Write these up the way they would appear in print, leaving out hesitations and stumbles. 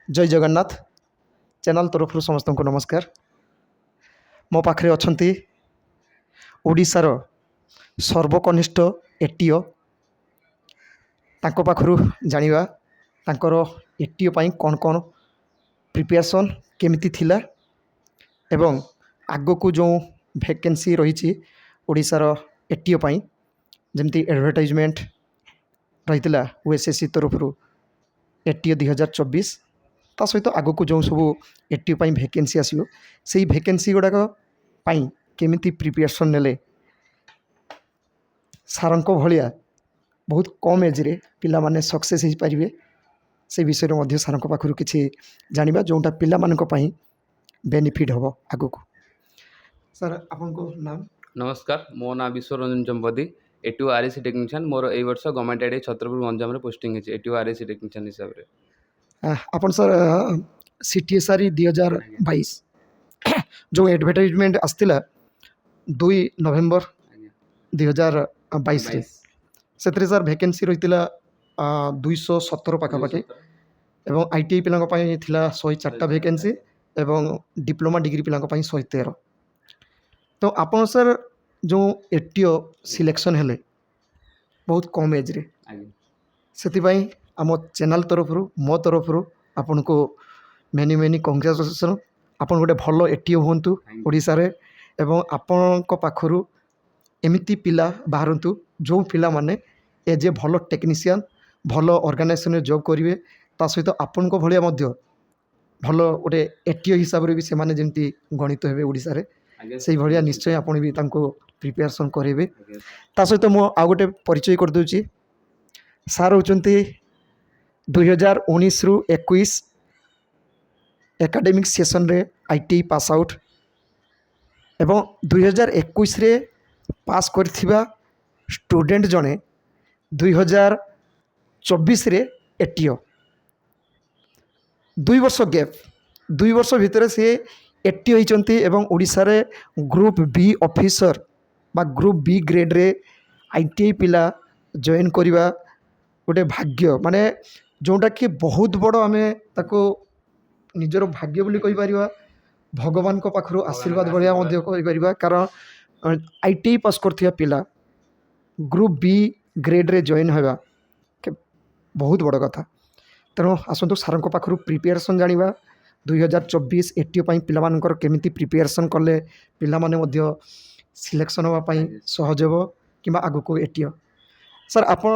जय जगन्नाथ चैनल तरफ समस्त को नमस्कार। मो पाखे अच्छा ओडिशार सर्वकनिष्ठ एटीओ तांको पाखरु जानिबा तांकर एटीओ पाई कौन कौन प्रिपरेशन केमिति थिला एवं आगो को जो वैकेंसी रही ओडिशार एटीओ पाई जमती एडवर्टाइजमेंट रही ओएसएससी तरफ एटीओ 2024 ता सहित आगो को जो सब एटीओ पाई वैकेंसी आसो से वैकेंसी गुड़ाक केमिति प्रिपरेशन नेले सारंको भलिया बहुत कम एज्रे पिला माने सक्सेस हो पारे से विषय में सारंको पाखरु किछि जानिबा जोटा पिला मानक पई बेनिफिट हम आगो को। सर आपन को नाम? नमस्कार, मो ना Biswaranjan Champati ATO RAC technician मोर ए वर्ष government ID Chhatrapur Ganjam posting है एटीओ आरएसी टेक्नीशियन हिसाब रे। आपन सर सीटीएसआर 2022 जो एडवर्टाइजमेंट आसला 2 नवेम्बर 2022 से सर वैकेंसी रही 217 पाखापाखि एवं आईटीआई पिलांको पई थिला 104टा वैकेंसी एवं डिप्लोमा डिग्री पिलांको पई 113। तो आपन सर जो एटीओ सिलेक्शन हेले बहुत कम एज रे से आम चैनल तरफ मो तरफ आपन को मेनी मेनी कंग्रेचुलेसन। आपन गोटे भल एटीओ हूँ ओडिशा रे एवं आपण पाखरु एमिति पिला बाहरतु जो पिला माने एज ए भल टेक्नीशियन भल ऑर्गेनाइजेशन जॉब करेंगे ता सहित आपण को भलिया मध्य भल गोटे एटीओ हिसाब से भी से माने जेमती गणित हेबे ओडिशा रे से भलिया निश्चय आपण भी तांको प्रिपरेशन करेंगे। ता सहित मो आ गोटे परिचय कर दूची सार होचंती 2019 रु 21 एकाडेमिक सेशन रे आईटीआई पास आउट एवं 2021 रे पास करथिबा स्टूडेंट जने 2024 रे एटीओ 2 वर्ष गैप 2 वर्ष भितर से एटीओ होती एवं ओडिशा रे ग्रुप बी ऑफिसर बा ग्रुप बी ग्रेड रे आईटीआई पिला जॉइन करिबा गोटे भाग्य माने जोटा कि बहुत बड़ आमे ताको निजर भाग्य बोली कहि परिबा भगवान को पाखरु आशीर्वाद भलिया मध्य कहि परिबा। कारण आईटीआई पास करथिया पिला ग्रुप बी ग्रेड रे जॉइन होगा बहुत बड़ कथा। तेणु आसतु सार पाखरु प्रिपेरेसन जानिबा 2024 एटीओ पाई पिला मानकर केमिति प्रिपेरेसन कले पिला माने मध्य सिलेक्शन होगा पाई सहज हो कि आगु को एटीओ। सर आप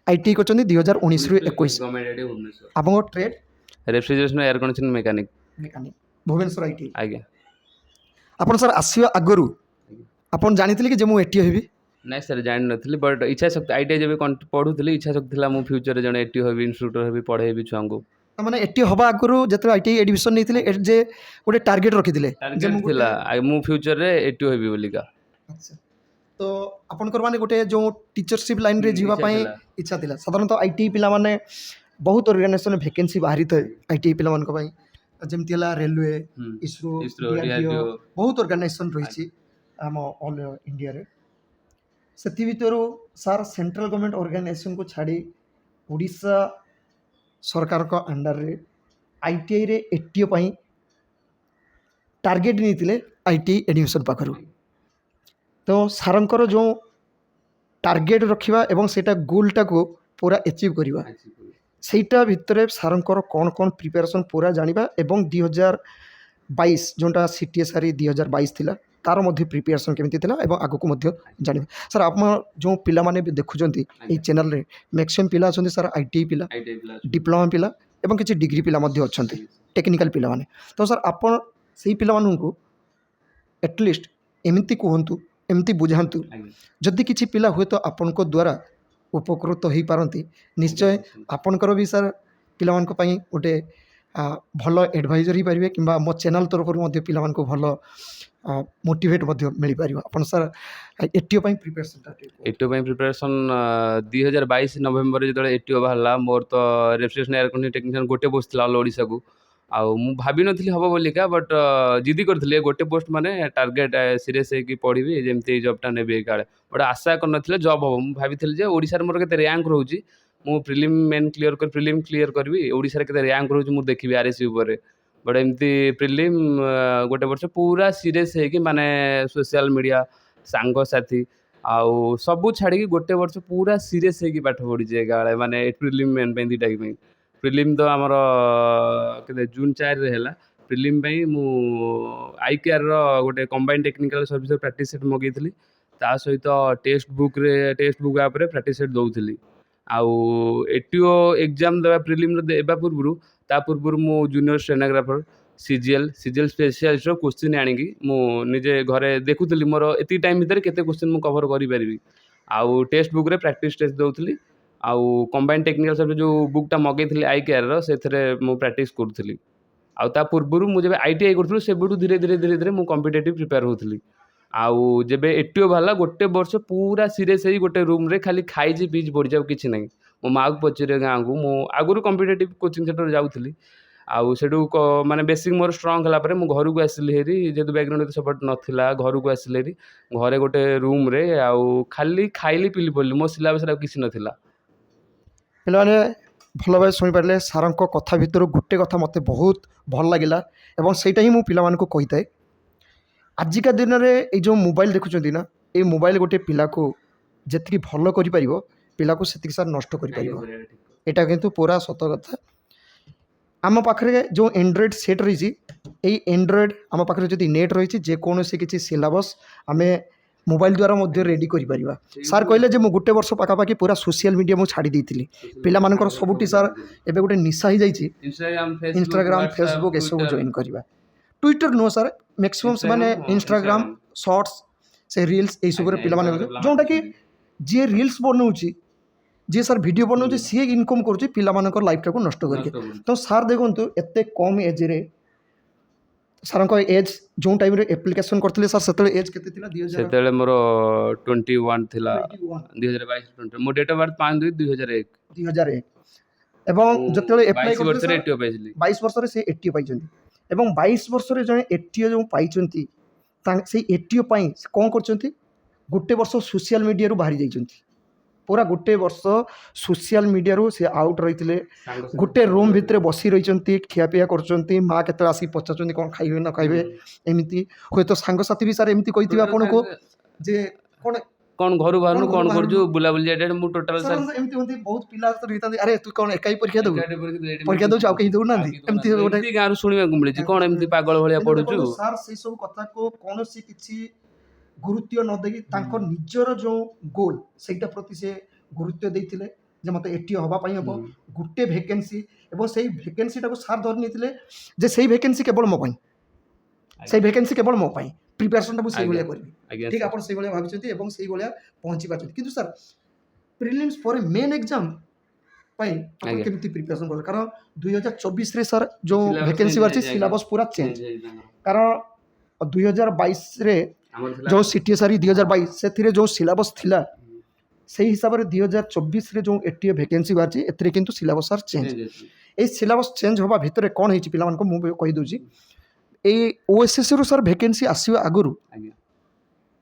आईटी को 2019 रु 21 आप trade refrigeration air condition mechanic Bhubaneswar IT आज्ञा आप सर आसवा आगु आप जानी कि मु एटीओ हेबी नाइ सर जान नथली बट इच्छा शक्ति आईटीआई जब पढ़ुली इच्छा शक्ति थिला मु फ्यूचर रे जने एटीओ हेबी इंस्ट्रक्टर हेबी पढ़ेबी छुआ को माने एटीओ हबा आगु जते आईटीआई एडमिशन नैथिले जे गोटे टारगेट रखिथिले जे मु फ्यूचर रे एटीओ हेबी बोलिका। अच्छा तो आपनकर माने गोटे जो टीचरशिप लाइन रे जीवा पाई इच्छा थिला साधारणतः आईटीआई पिला माने बहुत ऑर्गेनाइजेशन वैकेंसी बाहरी थे आईटीआई पिला मान को पाई जेमति हला रेलवे इसरो डीआरडीओ बहुत ऑर्गेनाइजेशन रही आम ऑल इंडिया रे सेति भितरो सार सेंट्रल गवर्नमेंट ऑर्गेनाइजेशन को छाड़ी ओडिशा सरकार को अंडर रे आईटीआई रे एटीओ पाई टारगेट नहीं आईटीआई एडमिशन पाखरु तो सारंकर जो टारगेट रखिबा एवं सेटा गोलटा को पूरा अचीव करिबा सेटा भितरे सारंकर कौन कौन प्रिपरेशन पूरा जानिबा एवं 2022 जोटा सीटीएसआर 2022 थिला तार मध्य प्रिपरेशन केमिति थिला एवं आगु को मध्य जानिबा। सर आप जो पिला माने भी देखुचंती ए चैनल रे मैक्सिमम पिला अछंती सर आईटीआई पिला डिप्लोमा पिला एवं किछि डिग्री पिला मध्य अछंती टेक्निकल पिला माने। तो सर आपण सेही पिला माननकु एटलिस्ट एमिति कहंतु एमती बुझातु जदि किछि पिला हुए तो आपण को द्वारा उपकृत हो पारती निश्चय आपणकर भी सर पिला मानक पई गोटे भल एडवाइजर ही पारिबे किंबा मो चैनल तरफ मध्य पिला मानक भल मोटिवेट मध्य मिल पारिबो। आपण सर एटीओ पई प्रिपरेशन 2022 नवेम्बर जो एटीओ बाहरला मोर तो रेफ्रिजरेशन एयर कंडीशन टेक्नीशियन गोटे पोस्ट थिला ओडिशा को आउ मु भाभी नथिली हबो बोलिका बट जिदी करथिले गोटे पोस्ट माने टारगेट सीरियस है कि पढ़ी जेमती जॉबटा नेबे काले बट आशा कर नथिले जॉब हबो मु भाभी थिले जे ओडिसा रे मोर केते रैंक रहउची ମୁଁ ପ୍ରିଲିମ୍ ମେନ୍ ପ୍ରିଲିମ୍ କ୍ଲିୟର କରିବି, ଓଡ଼ିଶାରେ କେତେ ର୍ୟାଙ୍କ ରହୁଛି ମୁଁ ଦେଖିବି ଆର୍ଏସି ଉପରେ। ବଟ୍ ଏମିତି ପ୍ରିଲିମ୍ ଗୋଟେ ବର୍ଷ ପୁରା ସିରିୟସ୍ ହେଇକି ମାନେ ସୋସିଆଲ ମିଡ଼ିଆ ସାଙ୍ଗସାଥି ଆଉ ସବୁ ଛାଡ଼ିକି ଗୋଟେ ବର୍ଷ ପୁରା ସିରିୟସ୍ ହେଇକି ପାଠ ପଢ଼ିଛି ଏକାବେଳେ, ମାନେ ପ୍ରିଲିମ୍ ମେନ୍ ପାଇଁ ଦୁଇଟା ପାଇଁ। ପ୍ରିଲିମ୍ ତ ଆମର କେତେ ଜୁନ୍ 4ରେ ହେଲା। ପ୍ରିଲିମ୍ ପାଇଁ ମୁଁ ଆଇକେଆର୍ର ଗୋଟେ କମ୍ବାଇନ୍ ଟେକ୍ନିକାଲ୍ ସର୍ଭିସର ପ୍ରାକ୍ଟିସ୍ ସେଟ୍ ମଗେଇଥିଲି, ତା ସହିତ ଟେକ୍ସଟ ବୁକ୍ ଆପ୍ରେ ପ୍ରାକ୍ଟିସ୍ ସେଟ୍ ଦେଉଥିଲି। ଆଉ ଏଟିଓ ଏକ୍ଜାମ୍ ଦେବା ପ୍ରିଲିମ୍ର ଦେବା ପୂର୍ବରୁ ତା ପୂର୍ବରୁ ମୁଁ ଜୁନିୟର ଷ୍ଟେନୋଗ୍ରାଫର ସିଜିଏଲ୍ ସ୍ପେଶିଆଲିଷ୍ଟର କୋଶ୍ଚିନ୍ ଆଣିକି ମୁଁ ନିଜେ ଘରେ ଦେଖୁଥିଲି ମୋର ଏତିକି ଟାଇମ୍ ଭିତରେ କେତେ କୋଶ୍ଚିନ୍ ମୁଁ କଭର୍ କରିପାରିବି। ଆଉ ଟେକ୍ସଟ ବୁକ୍ରେ ପ୍ରାକ୍ଟିସ୍ ଟେଷ୍ଟ ଦେଉଥିଲି। ଆଉ କମ୍ବାଇନ୍ ଟେକ୍ନିକାଲ୍ ସର୍ଭିସ ଯେଉଁ ବୁକ୍ଟା ମଗେଇଥିଲି ଆଇକେଆର୍ର, ସେଥିରେ ମୁଁ ପ୍ରାକ୍ଟିସ୍ କରୁଥିଲି। ଆଉ ତା ପୂର୍ବରୁ ମୁଁ ଯେବେ ITI କରୁଥିଲି ସେବେଠୁ ଧୀରେ ଧୀରେ ମୁଁ କମ୍ପିଟେଟିଭ୍ ପ୍ରିପେୟାର ହେଉଥିଲି। ଆଉ ଯେବେ ଏଟିଓ ବାହାରିଲା ଗୋଟେ ବର୍ଷ ପୁରା ସିରିୟସ୍ ହେଇ ଗୋଟେ ରୁମ୍ରେ ଖାଲି ଖାଇଛି ପିଇଛି ପଢ଼ିଛି, ଆଉ କିଛି ନାହିଁ। ମୋ ମାଆକୁ ପଚାରେ ଗାଁକୁ, ମୁଁ ଆଗରୁ କମ୍ପିଟେଟିଭ୍ କୋଚିଂ ସେଣ୍ଟର ଯାଉଥିଲି। ଆଉ ସେଠୁ ମାନେ ବେସିକ୍ ମୋର ଷ୍ଟ୍ରଙ୍ଗ ହେଲା ପରେ ମୁଁ ଘରକୁ ଆସିଲି ହେରି, ଯେହେତୁ ବ୍ୟାକଗ୍ରାଉଣ୍ଡ ଏତେ ସପୋର୍ଟ ନଥିଲା, ଘରକୁ ଆସିଲି ହେରି। ଘରେ ଗୋଟେ ରୁମ୍ରେ ଆଉ ଖାଲି ଖାଇଲି ପିଲି ପଡ଼ିଲି, ମୋ ସିଲାବସ୍ରେ ଆଉ କିଛି ନଥିଲା। ପିଲାମାନେ ଭଲ ଭାବେ ଶୁଣିପାରିଲେ। ସାରଙ୍କ କଥା ଭିତରୁ ଗୋଟେ କଥା ମୋତେ ବହୁତ ଭଲ ଲାଗିଲା ଏବଂ ସେଇଟା ହିଁ ମୁଁ ପିଲାମାନଙ୍କୁ କହିଥାଏ। ଆଜିକା ଦିନରେ ଏଇ ଯେଉଁ ମୋବାଇଲ ଦେଖୁଛନ୍ତି ନା, ଏଇ ମୋବାଇଲ ଗୋଟେ ପିଲାକୁ ଯେତିକି ଭଲ କରିପାରିବ ପିଲାକୁ ସେତିକି ସାର୍ ନଷ୍ଟ କରିପାରିବ। ଏଇଟା କିନ୍ତୁ ପୁରା ସତ କଥା। ଆମ ପାଖରେ ଯେଉଁ ଆଣ୍ଡ୍ରଏଡ଼୍ ସେଟ୍ ରହିଛି, ଏଇ ଆଣ୍ଡ୍ରଏଡ଼୍ ଆମ ପାଖରେ ଯଦି ନେଟ୍ ରହିଛି, ଯେକୌଣସି କିଛି ସିଲାବସ୍ ଆମେ ମୋବାଇଲ ଦ୍ୱାରା ମଧ୍ୟ ରେଡ଼ି କରିପାରିବା। ସାର୍ କହିଲେ ଯେ ମୁଁ ଗୋଟେ ବର୍ଷ ପାଖାପାଖି ପୁରା ସୋସିଆଲ ମିଡ଼ିଆ ମୁଁ ଛାଡ଼ି ଦେଇଥିଲି। ପିଲାମାନଙ୍କର ସବୁଠି ସାର୍ ଏବେ ଗୋଟେ ନିଶା ହେଇଯାଇଛି, ଇନଷ୍ଟାଗ୍ରାମ, ଫେସବୁକ୍ ଏସବୁ ଜଏନ୍ କରିବା। ଟ୍ୱିଟର ନୁହଁ ସାର୍, ମ୍ୟାକ୍ସିମମ୍ ସେମାନେ ଇନଷ୍ଟାଗ୍ରାମ, ସର୍ଟସ୍, ସେ ରିଲ୍ସ ଏଇସବୁରେ ପିଲାମାନେ ଯେଉଁଟାକି ଯିଏ ରିଲ୍ସ ବନାଉଛି, ଯିଏ ସାର୍ ଭିଡ଼ିଓ ବନାଉଛି, ସିଏ ଇନକମ୍ କରୁଛି ପିଲାମାନଙ୍କର ଲାଇଫଟାକୁ ନଷ୍ଟ କରିକି। ତ ସାର୍ ଦେଖନ୍ତୁ ଏତେ କମ୍ ଏଜ୍ରେ ସାରଙ୍କ ଏଜ୍ ଯେଉଁ ଟାଇମ୍ରେ ଆପ୍ଲିକେସନ୍ କରିଥିଲେ ସାର୍, ସେତେବେଳେ ଏଜ୍ କେତେ ଥିଲା? ସେତେବେଳେ ମୋର 21 ଥିଲା। 2022 ମୋ ଡେଟ୍ ଅଫ୍ ବାର୍ଥ 5/2/2001। 2001 ଏବଂ ଯେତେବେଳେ ଆପ୍ଲାଏ 22 ବର୍ଷରେ ଏଟିଓ ପାଇଥିଲି। 22 ବର୍ଷରେ ସେ ଏଟିଓ ପାଇଛନ୍ତି ଏବଂ 22 ବର୍ଷରେ ଜଣେ ଏଟିଓ ଯେଉଁ ପାଇଛନ୍ତି, ସେଇ ଏଟିଓ ପାଇଁ ସେ କ'ଣ କରିଛନ୍ତି? ଗୋଟେ ବର୍ଷ ସୋସିଆଲ ମିଡ଼ିଆରୁ ବାହାରି ଯାଇଛନ୍ତି। ପୁରା ଗୋଟେ ବର୍ଷ ସୋସିଆଲ ମିଡ଼ିଆରୁ ସେ ଆଉଟ୍ ରହିଥିଲେ। ଗୋଟେ ରୁମ୍ ଭିତରେ ବସି ରହିଛନ୍ତି, ଖିଆପିଆ କରୁଛନ୍ତି, ମାଆ କେତେବେଳେ ଆସିକି ପଚାରୁଛନ୍ତି କ'ଣ ଖାଇବେ ନ ଖାଇବେ। ଏମିତି ହୁଏତ ସାଙ୍ଗସାଥି ବି ସାର୍ ଏମିତି କହିଥିବେ ଆପଣଙ୍କୁ ଯେ କ'ଣ ଘରୁ ବାହାରୁନୁ, କ'ଣ କରୁଛୁ, ବୁଲାବୁଲି ଯାଇଥାନ୍ତି। ମୁଁ ଟୋଟାଲ ଏମିତି ହୁଅନ୍ତି। ବହୁତ ପିଲା ରହିଥାନ୍ତି, ଆରେ ତୁ କ'ଣ ଏକାଇ ପରୀକ୍ଷା ଦେବୁ, ପରୀକ୍ଷା ଦେଉଛୁ, ଆଉ କେହି ଦେଉନାହାନ୍ତି। ଏମିତି ଗୋଟେ ଗାଁରୁ ଶୁଣିବାକୁ ମିଳିଛି, କ'ଣ ଏମିତି ପାଗଳ ଭଳିଆ ପଢୁଛୁ। ସାର୍ ସେଇ ସବୁ କଥାକୁ କୌଣସି କିଛି ଗୁରୁତ୍ୱ ନ ଦେଇକି ତାଙ୍କ ନିଜର ଯେଉଁ ଗୋଲ୍ ସେଇଟା ପ୍ରତି ସେ ଗୁରୁତ୍ୱ ଦେଇଥିଲେ ଯେ ମୋତେ ଏଟିଓ ହେବା ପାଇଁ ହେବ ଗୋଟେ ଭେକେନ୍ସି, ଏବଂ ସେଇ ଭେକେନ୍ସିଟାକୁ ସାର୍ ଧରି ନେଇଥିଲେ ଯେ ସେଇ ଭେକେନ୍ସି କେବଳ ମୋ ପାଇଁ, ସେଇ ଭେକେନ୍ସି କେବଳ ମୋ ପାଇଁ, ପ୍ରିପାରେସନଟା ମୁଁ ସେଇଭଳିଆ କରିବି। ଠିକ୍ ଆପଣ ସେଇଭଳିଆ ଭାବିଛନ୍ତି ଏବଂ ସେଇଭଳିଆ ପହଞ୍ଚି ପାରୁଛନ୍ତି। କିନ୍ତୁ ସାର୍ ପ୍ରିଲିମ୍ସ ପରେ ମେନ୍ ଏକ୍ଜାମ୍ ପାଇଁ ଆପଣ କେମିତି ପ୍ରିପାରେସନ୍ କରୁଛନ୍ତି? କାରଣ 2024ରେ ସାର୍ ଯେଉଁ ଭେକେନ୍ସି ବାହାରିଛି ସିଲାବସ୍ ପୁରା ଚେଞ୍ଜ। କାରଣ 2022ରେ ଯେଉଁ CTSRE 2022 ସେଥିରେ ଯେଉଁ ସିଲାବସ୍ ଥିଲା, ସେଇ ହିସାବରେ 2024ରେ ଯେଉଁ ଏଟିଏ ଭେକେନ୍ସି ବାହାରିଛି ଏଥିରେ କିନ୍ତୁ ସିଲାବସ୍ ସାର୍ ଚେଞ୍ଜ। ଏଇ ସିଲାବସ୍ ଚେଞ୍ଜ ହେବା ଭିତରେ କ'ଣ ହେଇଛି ପିଲାମାନଙ୍କୁ ମୁଁ କହିଦେଉଛି। ଏଇ OSSରୁ ସାର୍ ଭେକେନ୍ସି ଆସିବା ଆଗରୁ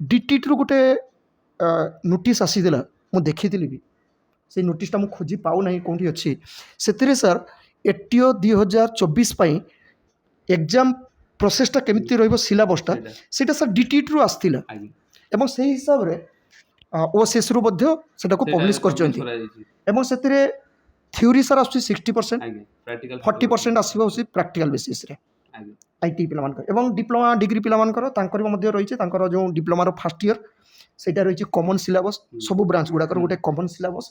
DTTରୁ ଗୋଟେ ନୋଟିସ୍ ଆସିଥିଲା, ମୁଁ ଦେଖିଥିଲି ବି। ସେଇ ନୋଟିସ୍ଟା ମୁଁ ଖୋଜି ପାଉନାହିଁ କେଉଁଠି ଅଛି। ସେଥିରେ ସାର୍ ଏଟିଓ 2024 ପାଇଁ ଏକ୍ଜାମ୍ ପ୍ରୋସେସଟା କେମିତି ରହିବ, ସିଲାବସ୍ଟା ସେଇଟା ସାର୍ DTTରୁ ଆସିଥିଲା ଏବଂ ସେଇ ହିସାବରେ OSSରୁ ମଧ୍ୟ ସେଟାକୁ ପବ୍ଲିଶ କରିଛନ୍ତି। ଏବଂ ସେଥିରେ ଥିଓରି ସାର୍ ଆସୁଛି 60%, 40% ଆସିବ ହେଉଛି ପ୍ରାକ୍ଟିକାଲ ବେସିସ୍ରେ ITI ପିଲାମାନଙ୍କର। ଏବଂ ଡିପ୍ଲୋମା ଡିଗ୍ରୀ ପିଲାମାନଙ୍କର ତାଙ୍କର ମଧ୍ୟ ରହିଛି, ତାଙ୍କର ଯେଉଁ ଡିପ୍ଲୋମାର ଫାର୍ଷ୍ଟ ଇୟର୍ ସେଇଟା ରହିଛି କମନ୍ ସିଲାବସ୍, ସବୁ ବ୍ରାଞ୍ଚ ଗୁଡ଼ାକର ଗୋଟେ କମନ୍ ସିଲାବସ୍।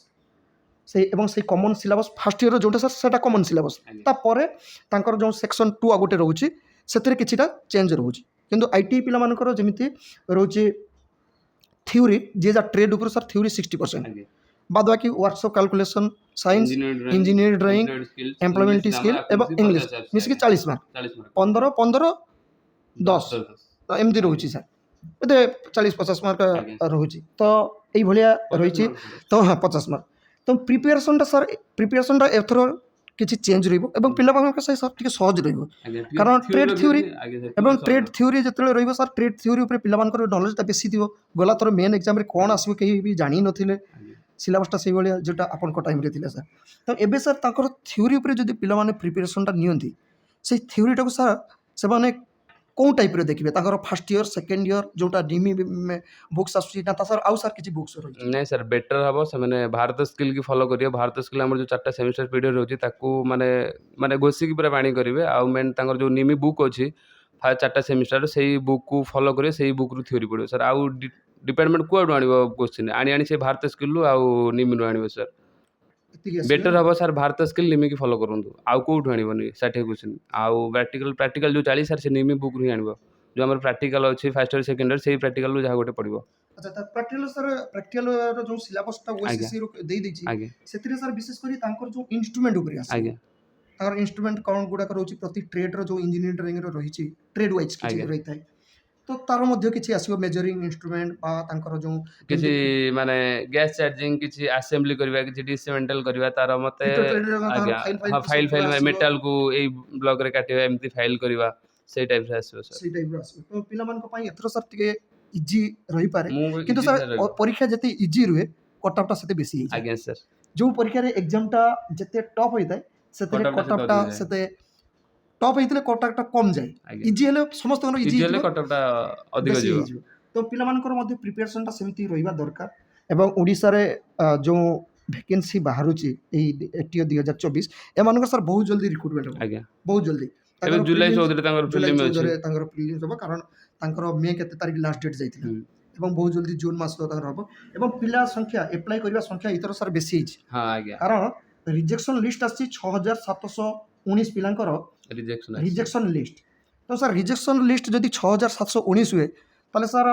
ସେଇ ଏବଂ ସେଇ କମନ୍ ସିଲାବସ୍ ଫାର୍ଷ୍ଟ ଇୟର୍ର ଯେଉଁଟା ସାର୍ ସେଇଟା କମନ୍ ସିଲାବସ୍। ତାପରେ ତାଙ୍କର ଯେଉଁ ସେକ୍ସନ୍ 2 ଆଉ ଗୋଟେ ରହୁଛି ସେଥିରେ କିଛିଟା ଚେଞ୍ଜ ରହୁଛି। କିନ୍ତୁ ITI ପିଲାମାନଙ୍କର ଯେମିତି ରହୁଛି ଥିଓରି, ଯିଏ ଯାହା ଟ୍ରେଡ୍ ଉପରେ ସାର୍ ଥିଓରି 60%, ବାଦ ବାକି workshop calculation, science, engineering, drawing, employment skill ଏବଂ ଇଂଲିଶ ମିଶିକି 40 ମାର୍କ, 15, 15, 10 ଏମିତି ରହୁଛି ସାର୍। ବୋଧେ 40-50 ମାର୍କ ରହୁଛି। ତ ଏଇଭଳିଆ ରହିଛି। ତ ହଁ 50 ମାର୍କ। ତ ପ୍ରିପାରେସନଟା ଏଥର କିଛି ଚେଞ୍ଜ ରହିବ ଏବଂ ପିଲାମାନଙ୍କ ସାର୍ ଟିକେ ସହଜ ରହିବ। କାରଣ ଟ୍ରେଡ୍ ଥିଓରି ଏବଂ ଟ୍ରେଡ୍ ଥିଓରି ଯେତେବେଳେ ରହିବ ସାର୍, ଟ୍ରେଡ୍ ଥିଓରି ଉପରେ ପିଲାମାନଙ୍କର ନଲେଜଟା ବେଶୀ ଥିବ। ଗଲା ଥର ମେନ୍ ଏକ୍ଜାମ୍ରେ କ'ଣ ଆସିବ କେହି ବି ଜାଣିନଥିଲେ, ସିଲାବସଟା ସେଇଭଳିଆ ଯେଉଁଟା ଆପଣଙ୍କ ଟାଇମ୍ରେ ଥିଲା ସାର୍। ତ ଏବେ ସାର୍ ତାଙ୍କର ଥିଓରି ଉପରେ ଯଦି ପିଲାମାନେ ପ୍ରିପାରେସନ୍ଟା ନିଅନ୍ତି ସେଇ ଥିଓରିଟାକୁ ସାର୍ ସେମାନେ କେଉଁ ଟାଇପ୍ରେ ଦେଖିବେ ତାଙ୍କର ଫାର୍ଷ୍ଟ ଇୟର୍ ସେକେଣ୍ଡ ଇୟର୍ ଯେଉଁଟା ଡିମି ବୁକ୍ସ ଆସୁଛି ନା ତା ସାର୍ ଆଉ ସାର୍ କିଛି ବୁକ୍ସ ରହିଛି? ନାଇଁ ସାର୍ ବେଟର୍ ହେବ ସେମାନେ ଭାରତ ସ୍କିଲ୍ କି ଫଲୋ କରିବେ। ଭାରତ ସ୍କିଲ୍ ଆମର ଯେଉଁ 4ଟା ସେମିଷ୍ଟାର ପିରିୟଡ଼ ରହୁଛି ତାକୁ ମାନେ ମାନେ ଘୋଷିକି ପୁରା ବାଣି କରିବେ। ଆଉ ମେନ୍ ତାଙ୍କର ଯେଉଁ ନିମି ବୁକ୍ ଅଛି ଫାର୍ଷ୍ଟ 4ଟା ସେମିଷ୍ଟାର ସେଇ ବୁକ୍କୁ ଫଲୋ କରିବେ, ସେଇ ବୁକ୍ରୁ ଥିଓରି ପଡ଼ିବ ସାର୍। ଆଉ ଡିପାର୍ଟମେଣ୍ଟ କୁଆଡ଼ୁ ଆଣିବ କୋଶ୍ଚିନ୍ ଆଣି ସେ ଭାରତ ସ୍କିଲ୍ରୁ ଆଉ ନିମିରୁ ଆଣିବେ ସାର୍। ଏତିକି ଆସିବେ ବେଟର୍ ନା? ହେବ ସାର୍ ଭାରତ ସ୍କିଲ୍ ନିମିକି ଫଲୋ କରନ୍ତୁ, ଆଉ କେଉଁଠୁ ଆଣିବନି 60 କୋଶ୍ଚିନ୍। ଆଉ ପ୍ରାକ୍ଟିକାଲ ଯେଉଁ 40 ସାର୍ ସେ ନିମି ବୁକ୍ରୁ ହିଁ ଆଣିବ। ଯେଉଁ ଆମର ପ୍ରାକ୍ଟିକାଲ ଅଛି ଫାର୍ଷ୍ଟ ଇୟର୍ ସେକେଣ୍ଡ ଇୟର୍ ସେଇ ପ୍ରାକ୍ଟିକାଲରୁ ଯାହା ଗୋଟେ ପଡ଼ିବ। ଆଚ୍ଛା ତା ପ୍ରାକ୍ଟିକାଲ ସାର୍ ପ୍ରାକ୍ଟିକାଲର ଯେଉଁ ସିଲାବସଟା ଆଜ୍ଞା ଓଏସିସିରୁ ଦେଇଦେଇଛି ଆଜ୍ଞା ସେଥିରେ ସାର୍ ବିଶେଷ କରି ତାଙ୍କର ଯେଉଁ ଇନଷ୍ଟ୍ରୁମେଣ୍ଟ ଉପରେ ଆସିବ ଆଜ୍ଞା ତାଙ୍କର ଇନଷ୍ଟ୍ରୁମେଣ୍ଟ କ'ଣ ଗୁଡ଼ାକ ରହୁଛି ପ୍ରତି ଟ୍ରେଡ୍ର ଯେଉଁ ଇଞ୍ଜିନିୟରିଂର ରହିଛି ଟ୍ରେଡ୍ ୱାଇଜ୍ କିଛି ଆଜ୍ଞା ରହିଥାଏ ତ ତାର ମଧ୍ୟ କିଛି ଆସିବ ମେଜରିଂ ଇନଷ୍ଟ୍ରୁମେଣ୍ଟ ବା ତାଙ୍କର ଯେଉଁ କିଛି ଯେମିତି ମାନେ ଗ୍ୟାସ୍ ଚାର୍ଜିଂ କିଛି ଆସେମ୍ବଲି କରିବା କିଛି ଡିସମେଣ୍ଟାଲ କରିବା ତାର ମତେ ଫିଟର ଟ୍ରେଡ୍ର ତାଙ୍କର ଆଜ୍ଞା ଫାଇଲ୍ ହଁ ସବୁ ଫାଇଲ୍ ପୁରା ଫାଇଲ୍ ଆସିବ ମେଟାଲକୁ ଏଇ ବ୍ଲକରେ କାଟିବା ଏମିତି ଫାଇଲ୍ କରିବା ସେଇ ଟାଇପ୍ରେ ଆସିବ ସାର୍। ସେଇ ଟାଇପ୍ର ଆସିବ। ତ ପିଲାମାନଙ୍କ ପାଇଁ ଏଥର ସାର୍ ଟିକେ ଇଜି ରହିପାରେ ମୁଁ କିନ୍ତୁ ଇଜି ସାର୍ ରହିବ ପରୀକ୍ଷା ଯେତେ ଇଜି ରୁହେ କଟଅଫ୍ଟା ସେତେ ବେଶୀ ହେଇଯାଏ। ଆଜ୍ଞା ସାର୍। ଯେଉଁ ପରୀକ୍ଷାରେ ଏକ୍ଜାମଟା ଯେତେ ଟଫ୍ ହୋଇଥାଏ ସେଥିରେ କଟଅଫ୍ଟା ସେତେ କଟଅଫ୍ଟା ଅଧିକ ଯାଏ ସେତେ ଟପ୍ ହେଇଥିଲେ କଟଅଫ୍ଟା କମ୍ ଯାଏ। ଆଜ୍ଞା। ଇଜି ହେଲେ ସମସ୍ତଙ୍କର ଇଜି ଇଜି ହେଲେ ହେଇଥିବ କଟଅଫ୍ଟା ଅଧିକ ବେଶୀ ଯିବ। ହେଇଯିବ। ତ ପିଲାମାନଙ୍କର ମଧ୍ୟ ପ୍ରିପାରେସନ୍ଟା ସେମିତି ରହିବା ଦରକାର ଏବଂ ଓଡ଼ିଶାରେ ଯେଉଁ ଭ୍ୟାକେନ୍ସି ବାହାରୁଛି ଏଇ ଏଟିଓ 2024 ଏମାନଙ୍କର ସାର୍ ବହୁତ ଜଲ୍ଦି ରିକ୍ରୁଟମେଣ୍ଟ ହେବ ଆଜ୍ଞା ବହୁତ ଜଲ୍ଦି। ଏବେ ତାଙ୍କର ଜୁଲାଇ ପ୍ରିଲିମ୍ସ 14ରେ ତାଙ୍କର ଜୁଲାଇ ପ୍ରିଲିମ୍ ଅଛି। 14ରେ ତାଙ୍କର ପ୍ରିଲିମ୍ସ ହେବ କାରଣ ତାଙ୍କର ମେ କେତେ ତାରିଖ ଲାଷ୍ଟ ଡେଟ୍ ଯାଇଥିଲା ହୁଁ ଏବଂ ବହୁତ ଜଲ୍ଦି ଜୁନ୍ ମାସ ତାଙ୍କର ହେବ ଏବଂ ପିଲା ସଂଖ୍ୟା ଆପ୍ଲାଏ କରିବା ସଂଖ୍ୟା ଏଥର ସାର୍ ବେଶୀ ହେଇଛି ହଁ ଆଜ୍ଞା କାରଣ ରିଜେକ୍ସନ୍ ଲିଷ୍ଟ ଆସିଛି 6719 ପିଲାଙ୍କର ରିଜେକ୍ସନ୍ ଆସିଛି। Rejection list. ତ ସାର୍ ରିଜେକ୍ସନ୍ ଲିଷ୍ଟ ଯଦି 6719 ହୁଏ ତାହେଲେ ସାର୍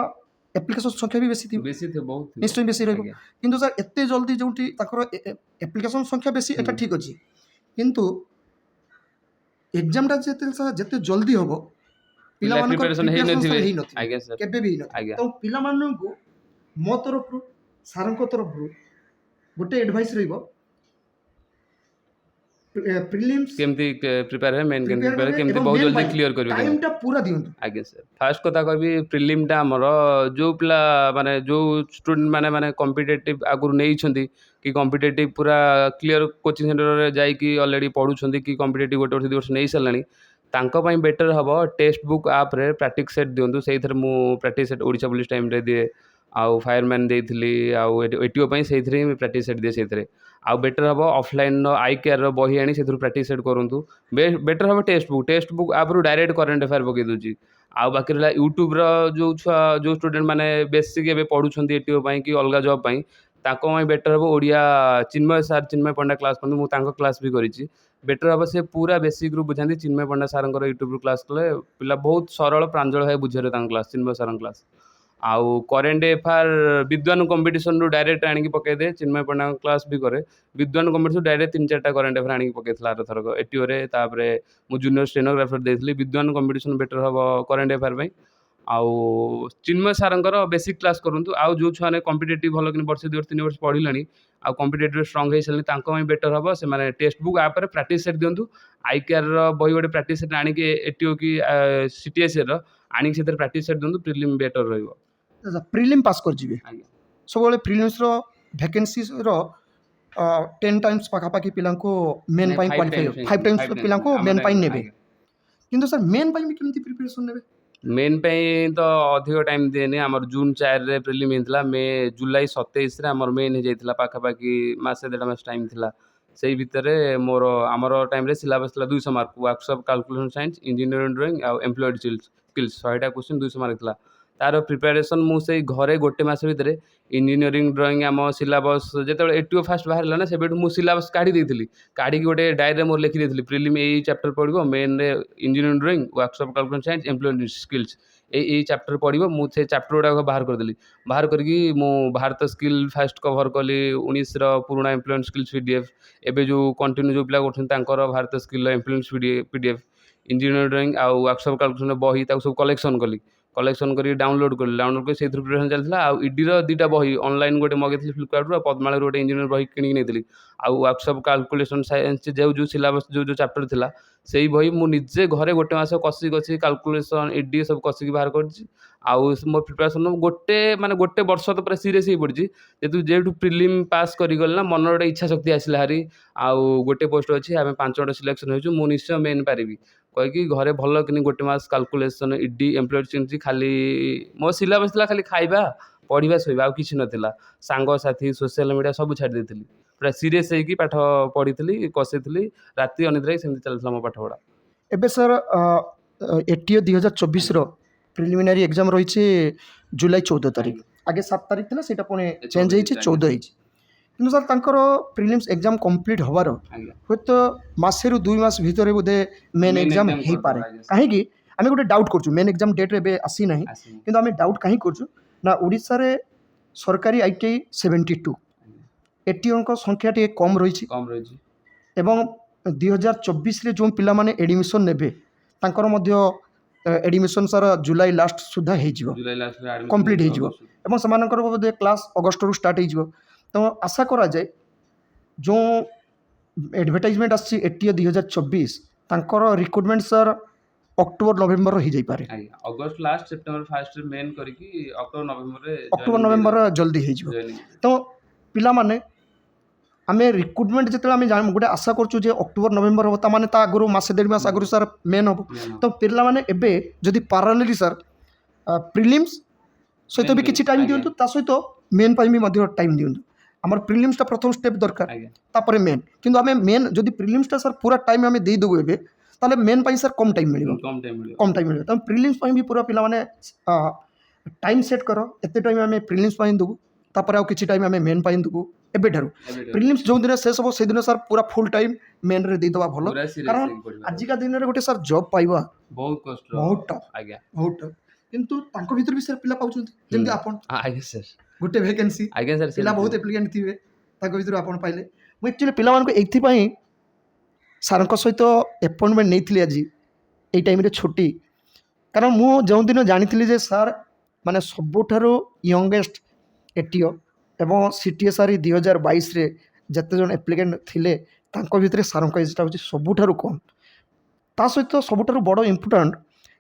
ଆପ୍ଲିକେସନ୍ ସଂଖ୍ୟା ବି ବେଶୀ ଥିବ ବେଶୀ ଥିବ ବହୁତ ଥିବ ନିଶ୍ଚୟ ବେଶୀ ରହିବ। ଆଜ୍ଞା କିନ୍ତୁ ସାର୍ ଏତେ ଜଲ୍ଦି ଯେଉଁଠି ତାଙ୍କର ଆପ୍ଲିକେସନ୍ ସଂଖ୍ୟା ବେଶୀ ଏଟା ହୁଁ। ଠିକ୍ ଅଛି କିନ୍ତୁ ଏକ୍ଜାମଟା ଯେତେ ଜଲ୍ଦି ହେବ ପିଲା ପିଲାମାନଙ୍କର ପ୍ରିପାରେସନ୍ ପ୍ରିପାରେସନ୍ ହେଇନଥିବେ ସାର୍ ହେଇନଥିବ ଆଜ୍ଞା ସାର୍ କେବେ ବି ହେଇନଥିବ। ଆଜ୍ଞା ତ ପିଲାମାନଙ୍କୁ ମୋ ତରଫରୁ ସାର୍ଙ୍କ ତରଫରୁ ଗୋଟେ ଆଡ଼ଭାଇସ୍ ରହିବ ପ୍ରିଲିମ୍ସ କେମିତି ପ୍ରିପେୟାର ହେବେ ମେନ୍ କେମିତି ପ୍ରିପେୟାର ପ୍ରିପେୟାର କରିବେ କେମିତି ଏବଂ ବହୁତ ମେନ୍ ଜଲ୍ଦି ପାଇଁ କ୍ଲିୟର କରିବେ କେମିତି। ଟାଇମ୍ଟା ପୁରା ଦିଅନ୍ତୁ। ଆଜ୍ଞା ସାର୍ ଫାର୍ଷ୍ଟ କଥା କହିବି ପ୍ରିଲିମ୍ଟା ଆମର ଯେଉଁ ପିଲା ମାନେ ଯେଉଁ ଷ୍ଟୁଡେଣ୍ଟ ମାନେ କମ୍ପିଟେଟିଭ୍ ଆଗରୁ ନେଇଛନ୍ତି କି କମ୍ପିଟେଟିଭ୍ ପୁରା କ୍ଲିୟର କୋଚିଂ ସେଣ୍ଟରରେ ଯାଇକି ଅଲରେଡ଼ି ପଢ଼ୁଛନ୍ତି କି କମ୍ପିଟେଟିଭ୍ ଗୋଟେ ବର୍ଷ ଦୁଇ ବର୍ଷ ନେଇସାରିଲାଣି ତାଙ୍କ ପାଇଁ ବେଟର୍ ହେବ ଟେକ୍ସଟ ବୁକ୍ ଆପ୍ରେ ପ୍ରାକ୍ଟିସ୍ ସେଟ୍ ଦିଅନ୍ତୁ। ସେଇଥିରେ ମୁଁ ପ୍ରାକ୍ଟିସ୍ ସେଟ୍ ଓଡ଼ିଶା ପୋଲିସ ଟାଇମ୍ରେ ଦିଏ ଆଉ ଫାୟାରମ୍ୟାନ୍ ଦେଇଥିଲି ଆଉ ଏଟିଓ ପାଇଁ ସେଇଥିରେ ହିଁ ପ୍ରାକ୍ଟିସ୍ ସେଟ୍ ଦିଏ ସେଇଥିରେ। ଆଉ ବେଟର୍ ହେବ ଅଫଲାଇନ୍ର ଆଇ କେୟାରର ବହି ଆଣି ସେଥିରୁ ପ୍ରାକ୍ଟିସ୍ ସେଟ୍ କରନ୍ତୁ। ବେଟର୍ ହେବ ଟେକ୍ସଟ ବୁକ୍ ଆପ୍ରୁ ଡାଇରେକ୍ଟ କରେଣ୍ଟ ଆଫେୟାର ପକାଇ ଦେଉଛି। ଆଉ ବାକି ରହିଲା ୟୁଟ୍ୟୁବ୍ର ଯେଉଁ ଛୁଆ ଯେଉଁ ଷ୍ଟୁଡେଣ୍ଟ ମାନେ ବେସିକ୍ ଏବେ ପଢ଼ୁଛନ୍ତି ଏଟିଓ ପାଇଁ କି ଅଲଗା ଜବ୍ ପାଇଁ ତାଙ୍କ ପାଇଁ ବେଟର୍ ହେବ ଓଡ଼ିଆ ଚିନ୍ମୟ ସାର୍ ଚିନ୍ମୟ ପଣ୍ଡା କ୍ଲାସ୍ କରନ୍ତୁ। ମୁଁ ତାଙ୍କ କ୍ଲାସ୍ ବି କରିଛି। ବେଟର୍ ହେବ ସେ ପୁରା ବେସିକ୍ରୁ ବୁଝାନ୍ତି ଚିନ୍ମୟ ପଣ୍ଡା ସାର୍ଙ୍କର ୟୁଟ୍ୟୁବ୍ରୁ କ୍ଲାସ୍ କଲେ ପିଲା ବହୁତ ସରଳ ପ୍ରାଞ୍ଜଳ ଭାବେ ବୁଝିପାରିବେ ତାଙ୍କ କ୍ଲାସ୍ ଚିନ୍ମୟ ସାର୍ଙ୍କ କ୍ଲାସ୍। ଆଉ କରେଣ୍ଟ ଏଫେୟାର ବିଦ୍ୱାନ କମ୍ପିଟିସନରୁ ଡାଇରେକ୍ଟ ଆଣିକି ପକାଇଦିଏ ଚିନ୍ମୟ ପଣ୍ଡାଙ୍କ କ୍ଲାସ୍ ବି କରେ। ବିଦ୍ୱାନ କମ୍ପିଟିସନ୍ ଡାଇରେକ୍ଟ 3-4ଟା କରେଣ୍ଟ ଏଫେୟାର ଆଣିକି ପକାଇଥିଲା ଆରଥରକ ଏଟିଓରେ। ତାପରେ ମୁଁ ଜୁନିୟର ଷ୍ଟେନୋଗ୍ରାଫର ଦେଇଥିଲି। ବିଦ୍ୱାନ କମ୍ପିଟିସନ୍ ବେଟର୍ ହେବ କରେଣ୍ଟ ଏଫେୟାର ପାଇଁ। ଆଉ ଚିନ୍ମୟ ସାର୍ଙ୍କର ବେସିକ୍ କ୍ଲାସ୍ କରନ୍ତୁ। ଆଉ ଯେଉଁ ଛୁଆମାନେ କମ୍ପିଟେଟିଭ୍ ଭଲ କି ବର୍ଷେ 2 ବର୍ଷ 3 ବର୍ଷ ପଢ଼ିଲେଣି ଆଉ କମ୍ପିଟେଟିଭ୍ ଷ୍ଟ୍ରଙ୍ଗ ହେଇସାରିଲେଣି ତାଙ୍କ ପାଇଁ ବେଟର୍ ହେବ ସେମାନେ ଟେକ୍ସଟ ବୁକ୍ ଆପ୍ରେ ପ୍ରାକ୍ଟିସ୍ ସେଟ୍ ଦିଅନ୍ତୁ। ଆଇ କେୟାରର ବହି ଗୋଟେ ପ୍ରାକ୍ଟିସ୍ ସେଟ୍ ଆଣିକି ଏଟିଓ କି ସିଟିଏସ୍ର ଆଣିକି ସେଥିରେ ପ୍ରାକ୍ଟିସ୍ ସେଟ୍ ଦିଅନ୍ତୁ। ପ୍ରିଲିମ୍ ବେଟର୍ ରହିବ। ପ୍ରିଲିମ୍ ପାସ୍ କରିଯିବେ ଆଜ୍ଞା ସବୁବେଳେ ପ୍ରିଲିମ୍ସର ଭ୍ୟାକେନ୍ସିର 10 ଟାଇମ୍ସ ପାଖାପାଖି ପିଲାଙ୍କୁ ମେନ୍ ନାଇଁ ପାଇଁ 5 କ୍ୱାଲିଫାଇ ଟାଇମ୍ସ 5 ଟାଇମ୍ସ 5 ଟାଇମ୍ସ ପିଲାଙ୍କୁ ଆମ ମେନ୍ ପାଇଁ ଟାଇମ୍ରେ ନେବେ ଆଜ୍ଞା। କିନ୍ତୁ ସାର୍ ମେନ୍ ପାଇଁ ବି କେମିତି ପ୍ରିପାରେସନ୍ ନେବେ? ମେନ୍ ପାଇଁ ତ ଅଧିକ ଟାଇମ୍ ଦିଏନି। ଆମର ଜୁନ୍ 4ରେ ପ୍ରିଲିମ୍ ହେଇଥିଲା। ଜୁଲାଇ 27ରେ ଆମର ମେନ୍ ହେଇଯାଇଥିଲା ପାଖାପାଖି ମାସେ 1.5 ମାସ ଟାଇମ୍ ଥିଲା। ସେଇ ଭିତରେ ଆମର ଟାଇମ୍ରେ ସିଲାବସ୍ ଥିଲା 200 mark workshop calculation science engineering drawing ଆଉ ଏମ୍ପ୍ଲଏଡ୍ ସ୍କିଲ୍ସ 100ଟା କୋଶ୍ଚିନ୍ 200 ମାର୍କ ଥିଲା। ତାର ପ୍ରିପାରେସନ୍ ମୁଁ ସେଇ ଘରେ ଗୋଟେ ମାସ ଭିତରେ ଇଞ୍ଜିନିୟରିଂ ଡ୍ରଇଂ ଆମ ସିଲାବସ୍ ଯେତେବେଳେ ଏଟିଓ ଫାଷ୍ଟ ବାହାରିଲା ନା ସେବେଠୁ ମୁଁ ସିଲାବସ୍ କାଢ଼ି ଦେଇଥିଲି। କାଢ଼ିକି ଗୋଟେ ଡାଏରୀରେ ମୋର ଲେଖି ଦେଇଥିଲି ପ୍ରିଲିମ୍ ଏଇ ଚାପ୍ଟର ପଢ଼ିବ ମେନ୍ରେ engineering drawing workshop calculation science employed skills ଏଇ ଚାପ୍ଟର ପଢ଼ିବ। ମୁଁ ସେ ଚାପ୍ଟର ଗୁଡ଼ାକ ବାହାର କରିଦେଲି। ବାହାର କରିକି ମୁଁ ଭାରତ ସ୍କିଲ୍ ଫାଷ୍ଟ କଭର୍ କଲି 19ର ପୁରୁଣା ଏମ୍ପ୍ଲଏଡ୍ ସ୍କିଲ୍ସ ପିଡିଏଫ୍ ଏବେ ଯେଉଁ କଣ୍ଟିନ୍ୟୁ ଯେଉଁ ପିଲା କରୁଛନ୍ତି ତାଙ୍କର ଭାରତ ସ୍କିଲ୍ର ଏମ୍ପ୍ଲଏଡ୍ ପିଡିଏଫ୍ ଇଞ୍ଜିନିୟରିଂ ଡ୍ରଇଂ ଆଉ ୱାର୍କସପ୍ କାଲକୁଲେସନ୍ ବହି ତାକୁ ସବୁ କଲେକ୍ସନ୍ କରି ଡାଉନଲୋଡ଼ କରି ସେଇଥିରୁ ପ୍ରିପାରେସନ୍ ଚାଲିଥିଲା। ଆଉ ଇଡିର 2ଟା ବହି ଅନଲାଇନ୍ ଗୋଟେ ମଗେଇଥିଲି ଫ୍ଲିପକାର୍ଟରୁ ଆଉ ପଦ୍ମାଳୟରୁ ଗୋଟେ ଇଞ୍ଜିନିୟର ବହି କିଣିକି ନେଇଥିଲି। ଆଉ ୱାର୍କସପ୍ କାଲକୁଲେସନ୍ ସାଇନ୍ସ ଯେଉଁ ସିଲାବସ୍ ଯେଉଁ ଚାପ୍ଟର ଥିଲା ସେଇ ବହି ମୁଁ ନିଜେ ଘରେ ଗୋଟେ ମାସ କଷି କାଲକୁଲେସନ୍ ଇଡି ସବୁ କଷିକି ବାହାର କରିଛି। ଆଉ ମୋ ପ୍ରିପାରେସନ୍ ଗୋଟେ ବର୍ଷ ତ ପୁରା ସିରିୟସ୍ ହେଇ ପଡ଼ିଛି ଯେହେତୁ ପ୍ରିଲିମ୍ ପାସ୍ କରିଗଲି ନା ମନର ଗୋଟେ ଇଚ୍ଛା ଶକ୍ତି ଆସିଲା ହାରି ଆଉ ଗୋଟେ ପୋଷ୍ଟ ଅଛି ଆମେ 5 ଜଣ ସିଲେକ୍ସନ୍ ହେଇଛୁ ମୁଁ ନିଶ୍ଚୟ ମେନ୍ ପାରିବି କହିକି ଘରେ ଭଲ କିନି ଗୋଟେ ମାସ କାଲକୁଲେସନ୍ ଇଡି ଏମ୍ପ୍ଲଏଡ୍ ଚିହ୍ନିଛି ଖାଲି ମୋ ସିଲାବସ୍ ଥିଲା ଖାଲି ଖାଇବା ପଢ଼ିବା ଶୋଇବା ଆଉ କିଛି ନଥିଲା ସାଙ୍ଗସାଥି ସୋସିଆଲ ମିଡ଼ିଆ ସବୁ ଛାଡ଼ି ଦେଇଥିଲି ପୁରା ସିରିୟସ୍ ହେଇକି ପାଠ ପଢ଼ିଥିଲି କଷିଥିଲି ରାତି ଅନିଦ୍ରା ହେଇ ସେମିତି ଚାଲିଥିଲା ମୋ ପାଠପଢ଼ା। ଏବେ ସାର୍ ଏଟିଓ 2024ର ପ୍ରିଲିମିନାରୀ ଏକ୍ଜାମ୍ ରହିଛି ଜୁଲାଇ 14 ତାରିଖ। ଆଗେ 7 ତାରିଖ ଥିଲା, ସେଇଟା ପୁଣି ଚେଞ୍ଜ ହେଇଛି 14 ହେଇଛି। କିନ୍ତୁ ସାର୍ ତାଙ୍କର ପ୍ରିଲିମ୍ସ ଏକ୍ଜାମ୍ କମ୍ପ୍ଲିଟ୍ ହେବାର ଆଜ୍ଞା ହୁଏତ ମାସେରୁ 2 ମାସ ଭିତରେ ବୋଧେ ମେନ୍ ଏକ୍ଜାମ୍ ହେଇପାରେ। କାହିଁକି ଆମେ ଗୋଟେ ଡାଉଟ୍ କରୁଛୁ, ମେନ୍ ଏକ୍ଜାମ୍ ଡେଟ୍ ଏବେ ଆସିନାହିଁ, ଆସିନି କିନ୍ତୁ ଆମେ ଡାଉଟ୍ କାହିଁ କରୁଛୁ ନା ଓଡ଼ିଶାରେ ସରକାରୀ ITI 72, ଏଟିଓଙ୍କ ସଂଖ୍ୟା ଟିକେ କମ୍ ରହିଛି କମ୍ ରହିଛି ଏବଂ 2024ରେ ଯେଉଁ ପିଲାମାନେ ଏଡ଼ମିସନ୍ ନେବେ ତାଙ୍କର ମଧ୍ୟ ଏଡ଼ମିସନ୍ ସାର୍ ଜୁଲାଇ ଲାଷ୍ଟ ସୁଦ୍ଧା ହେଇଯିବ, ଜୁଲାଇ ଲାଷ୍ଟରେ ଆଡମିସନ୍ କମ୍ପ୍ଲିଟ୍ ହେଇଯିବ ଏବଂ ସେମାନଙ୍କର ବୋଧେ କ୍ଲାସ୍ ଅଗଷ୍ଟରୁ ଷ୍ଟାର୍ଟ ହେଇଯିବ। ତ ଆଶା କରାଯାଏ ଯେଉଁ ଆଡ଼ଭର୍ଟାଇଜମେଣ୍ଟ ଆସିଛି ଏଟିଓ 2024 ତାଙ୍କର ରିକ୍ରୁଟମେଣ୍ଟ ସାର୍ ଅକ୍ଟୋବର ନଭେମ୍ବର ହେଇଯାଇପାରେ। ଆଜ୍ଞା ଅଗଷ୍ଟ ଲାଷ୍ଟ ସେପ୍ଟେମ୍ବର ଫାଷ୍ଟରେ ମେନ୍ କରିକି ଅକ୍ଟୋବର ନଭେମ୍ବରରେ ଅକ୍ଟୋବର ନଭେମ୍ବର ଜଲ୍ଦି ହେଇଯିବ। ତ ପିଲାମାନେ ଆମେ ରିକ୍ରୁଟମେଣ୍ଟ ଯେତେବେଳେ ଆମେ ଗୋଟେ ଆଶା କରୁଛୁ ଯେ ଅକ୍ଟୋବର ନଭେମ୍ବର ହେବ, ତାମାନେ ତା ଆଗରୁ ମାସେ 1.5 ମାସ ଆଗରୁ ସାର୍ ମେନ୍ ହେବ। ତ ପିଲାମାନେ ଏବେ ଯଦି ପାରାଲେଲି ସାର୍ ପ୍ରିଲିମ୍ସ ସହିତ ବି କିଛି ଟାଇମ୍ ଦିଅନ୍ତୁ, ତା ସହିତ ମେନ୍ ପାଇଁ ବି ମଧ୍ୟ ଟାଇମ୍ ଦିଅନ୍ତୁ। ଆମର ପ୍ରିଲିମ୍ସଟା ପ୍ରଥମ ଷ୍ଟେପ୍ ଦରକାର, ତାପରେ ମେନ୍। କିନ୍ତୁ ଆମେ ମେନ୍ ଯଦି ପ୍ରିଲିମ୍ସଟା ସାର୍ ପୁରା ଟାଇମ୍ ଆମେ ଦେଇଦେବୁ ଏବେ, ତାହେଲେ ମେନ୍ ପାଇଁ ସାର୍ କମ୍ ଟାଇମ୍ ମିଳିବ, କମ୍ ଟାଇମ୍ ମିଳିବ। ତେଣୁ ପ୍ରିଲିମ୍ସ ପାଇଁ ବି ପୁରା ପିଲାମାନେ ଟାଇମ୍ ସେଟ୍ କର, ଏତେ ଟାଇମ୍ ଆମେ ପ୍ରିଲିମ୍ସ ପାଇଁ ଦେବୁ, ତାପରେ ଆଉ କିଛି ଟାଇମ୍ ଆମେ ମେନ୍ ପାଇଁ ଦେବୁ। ଏବେଠାରୁ ପ୍ରିଲିମ୍ସ ଯେଉଁଦିନ ଶେଷ ହେବ ସେଦିନ ସାର୍ ପୁରା ଫୁଲ୍ ଟାଇମ୍ ମେନ୍ରେ ଦେଇଦେବା ଭଲ, କାରଣ ଆଜିକା ଦିନରେ ଗୋଟେ ସାର୍ ଜବ୍ ପାଇବା ବହୁତ କଷ୍ଟ, ବହୁତ ଟଫ୍, ଆଜ୍ଞା ବହୁତ ଟଫ୍। କିନ୍ତୁ ତାଙ୍କ ଭିତରୁ ବି ସାର୍ ପିଲା ପାଉଛନ୍ତି, ଯେମିତି ଆପଣ ଆଜ୍ଞା ସାର୍ ଗୋଟେ ଭେକେନ୍ସି ଆଜ୍ଞା ସାର୍ ପିଲା ବହୁତ ଆପ୍ଲିକାଣ୍ଟ ଥିବେ, ତାଙ୍କ ଭିତରୁ ଆପଣ ପାଇଲେ। ମୁଁ ଆକ୍ଚୁଆଲି ପିଲାମାନଙ୍କୁ ଏଇଥିପାଇଁ ସାର୍ଙ୍କ ସହିତ ଆପଏଣ୍ଟମେଣ୍ଟ ନେଇଥିଲି ଆଜି ଏଇ ଟାଇମ୍ରେ ଛୁଟି, କାରଣ ମୁଁ ଯେଉଁଦିନ ଜାଣିଥିଲି ଯେ ସାର୍ ମାନେ ସବୁଠାରୁ ୟଙ୍ଗେଷ୍ଟ ଏଟିଓ ଏବଂ CTSRE 2022ରେ ଯେତେ ଜଣ ଆପ୍ଲିକାଣ୍ଟ ଥିଲେ ତାଙ୍କ ଭିତରେ ସାର୍ଙ୍କ ଏଜ୍ଟା ହେଉଛି ସବୁଠାରୁ କମ୍। ତା ସହିତ ସବୁଠାରୁ ବଡ଼ ଇମ୍ପୋର୍ଟାଣ୍ଟ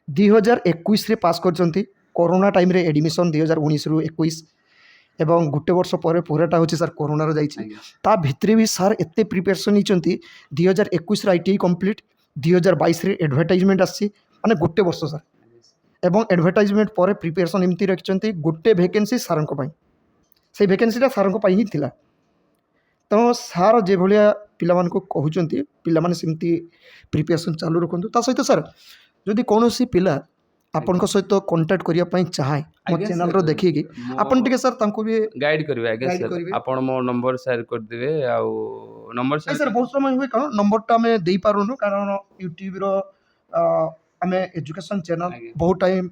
2021ରେ ପାସ୍ କରିଛନ୍ତି, କରୋନା ଟାଇମ୍ରେ ଏଡ଼ମିସନ୍ 2019ରୁ 21 ଏବଂ ଗୋଟେ ବର୍ଷ ପରେ ପୁରାଟା ହେଉଛି ସାର୍ କରୋନାର ଯାଇଛି। ତା ଭିତରେ ବି ସାର୍ ଏତେ ପ୍ରିପାରେସନ୍ ହେଇଛନ୍ତି, 2021ରେ ITI କମ୍ପ୍ଲିଟ୍, 2022ରେ ଆଡ଼ଭର୍ଟାଇଜମେଣ୍ଟ ଆସିଛି, ମାନେ ଗୋଟେ ବର୍ଷ ସାର୍। ଏବଂ ଆଡ଼ଭର୍ଟାଇଜମେଣ୍ଟ ପରେ ପ୍ରିପାରେସନ୍ ଏମିତି ରଖିଛନ୍ତି, ଗୋଟେ ଭେକେନ୍ସି ସାର୍ଙ୍କ ପାଇଁ, ସେଇ ଭେକେନ୍ସିଟା ସାର୍ଙ୍କ ପାଇଁ ହିଁ ଥିଲା। ତେଣୁ ସାର୍ ଯେଭଳିଆ ପିଲାମାନଙ୍କୁ କହୁଛନ୍ତି ପିଲାମାନେ ସେମିତି ପ୍ରିପାରେସନ୍ ଚାଲୁ ରଖନ୍ତୁ। ତା ସହିତ ସାର୍ ଯଦି କୌଣସି ପିଲା ଆପଣଙ୍କ ସହିତ କଣ୍ଟାକ୍ଟ କରିବା ପାଇଁ ଚାହେଁ ମୋ ଚ୍ୟାନେଲର ଦେଖିକି, ଆପଣ ଟିକେ ସାର୍ ତାଙ୍କୁ ବି ଗାଇଡ୍ କରିବେ। ଆଜ୍ଞା ସାର୍ ଆପଣ ମୋ ନମ୍ବର ସେୟାର କରିଦେବେ, ଆଉ ନମ୍ବର ସାର୍ ବହୁତ ସମୟ ହୁଏ କାରଣ ନମ୍ବରଟା ଆମେ ଦେଇପାରୁନୁ, କାରଣ ୟୁଟ୍ୟୁବର ଆମେ ଏଜୁକେସନ୍ ଚ୍ୟାନେଲ ବହୁତ ଟାଇମ୍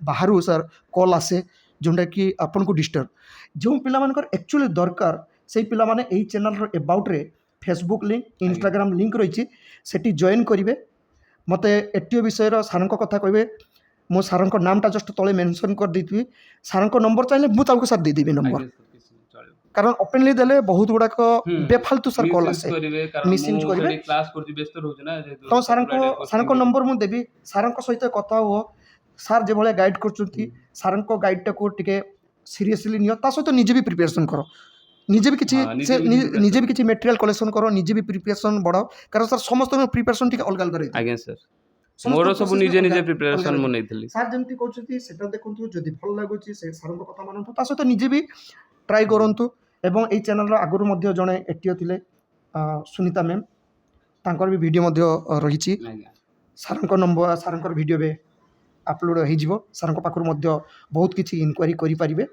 ବାହାରୁ ସାର୍ କଲ୍ ଆସେ ଯେଉଁଟାକି ଆପଣଙ୍କୁ ଡିଷ୍ଟର୍ବ। ଯେଉଁ ପିଲାମାନଙ୍କର ଆକ୍ଚୁଆଲି ଦରକାର ସେଇ ପିଲାମାନେ ଏଇ ଚ୍ୟାନେଲର ଏବାଉଟ୍ରେ ଫେସବୁକ୍ ଲିଙ୍କ୍, ଇନଷ୍ଟାଗ୍ରାମ ଲିଙ୍କ୍ ରହିଛି, ସେଠି ଜଏନ୍ କରିବେ। ମୋତେ ଏଟିଓ ବିଷୟର ସାର୍ଙ୍କ କଥା କହିବେ, ମୁଁ ସାର୍ଙ୍କ ନାମଟା ଜଷ୍ଟ ତଳେ ମେନସନ୍ କରିଦେଇଥିବି। ସାର୍ଙ୍କ ନମ୍ବର ଚାହିଁଲେ ମୁଁ ତାଙ୍କୁ ସାର୍ ଦେଇଦେବି ନମ୍ବର, କାରଣ ଓପେନଲି ଦେଲେ ବହୁତ ଗୁଡ଼ାକ ବେଫାଲତୁ ସାର୍ କଲ୍ ଆସେ, ମିସୟୁଜ୍ କରିବେ। ତ ସାର୍ଙ୍କ ନମ୍ବର ମୁଁ ଦେବି, ସାର୍ଙ୍କ ସହିତ କଥା ହୁଅ। ସାର୍ ଯେଭଳିଆ ଗାଇଡ଼ କରୁଛନ୍ତି ସାର୍ଙ୍କ ଗାଇଡ଼ଟାକୁ ଟିକେ ସିରିୟସଲି ନିଅ, ତା ସହିତ ନିଜେ ବି ପ୍ରିପାରେସନ୍ କର, ନିଜେ ବି କିଛି ମେଟେରିଆଲ୍ କଲେକ୍ସନ୍ କର, ନିଜେ ବି ପ୍ରିପାରେସନ୍ ବଢ଼ାଅ, କାରଣ ସାର୍ ସମସ୍ତଙ୍କ ପ୍ରିପାରେସନ୍ ଟିକେ ଅଲଗା ଅଲଗା ରହିଥାଏ। ଆଜ୍ଞା ସାର୍ ମୋର ସବୁ ନିଜେ ପ୍ରିପାରେସନ୍ ମୁଁ ନେଇଥିଲି। ସାର୍ ଯେମିତି କହୁଛନ୍ତି ସେଟା ଦେଖନ୍ତୁ, ଯଦି ଭଲ ଲାଗୁଛି ସେ ସାର୍ଙ୍କ କଥା ମାନନ୍ତୁ, ତା ସହିତ ନିଜେ ବି ଟ୍ରାଏ କରନ୍ତୁ। ଏବଂ ଏଇ ଚ୍ୟାନେଲର ଆଗରୁ ମଧ୍ୟ ଜଣେ ଏଟିଓ ଥିଲେ ସୁନିତା ମ୍ୟାମ୍, ତାଙ୍କର ବି ଭିଡ଼ିଓ ମଧ୍ୟ ରହିଛି। ସାର୍ଙ୍କ ନମ୍ବର, ସାର୍ଙ୍କର ଭିଡ଼ିଓ ଏବେ ଆପଲୋଡ଼ ହେଇଯିବ, ସାର୍ଙ୍କ ପାଖରୁ ମଧ୍ୟ ବହୁତ କିଛି ଇନକ୍ୱାରି କରିପାରିବେ।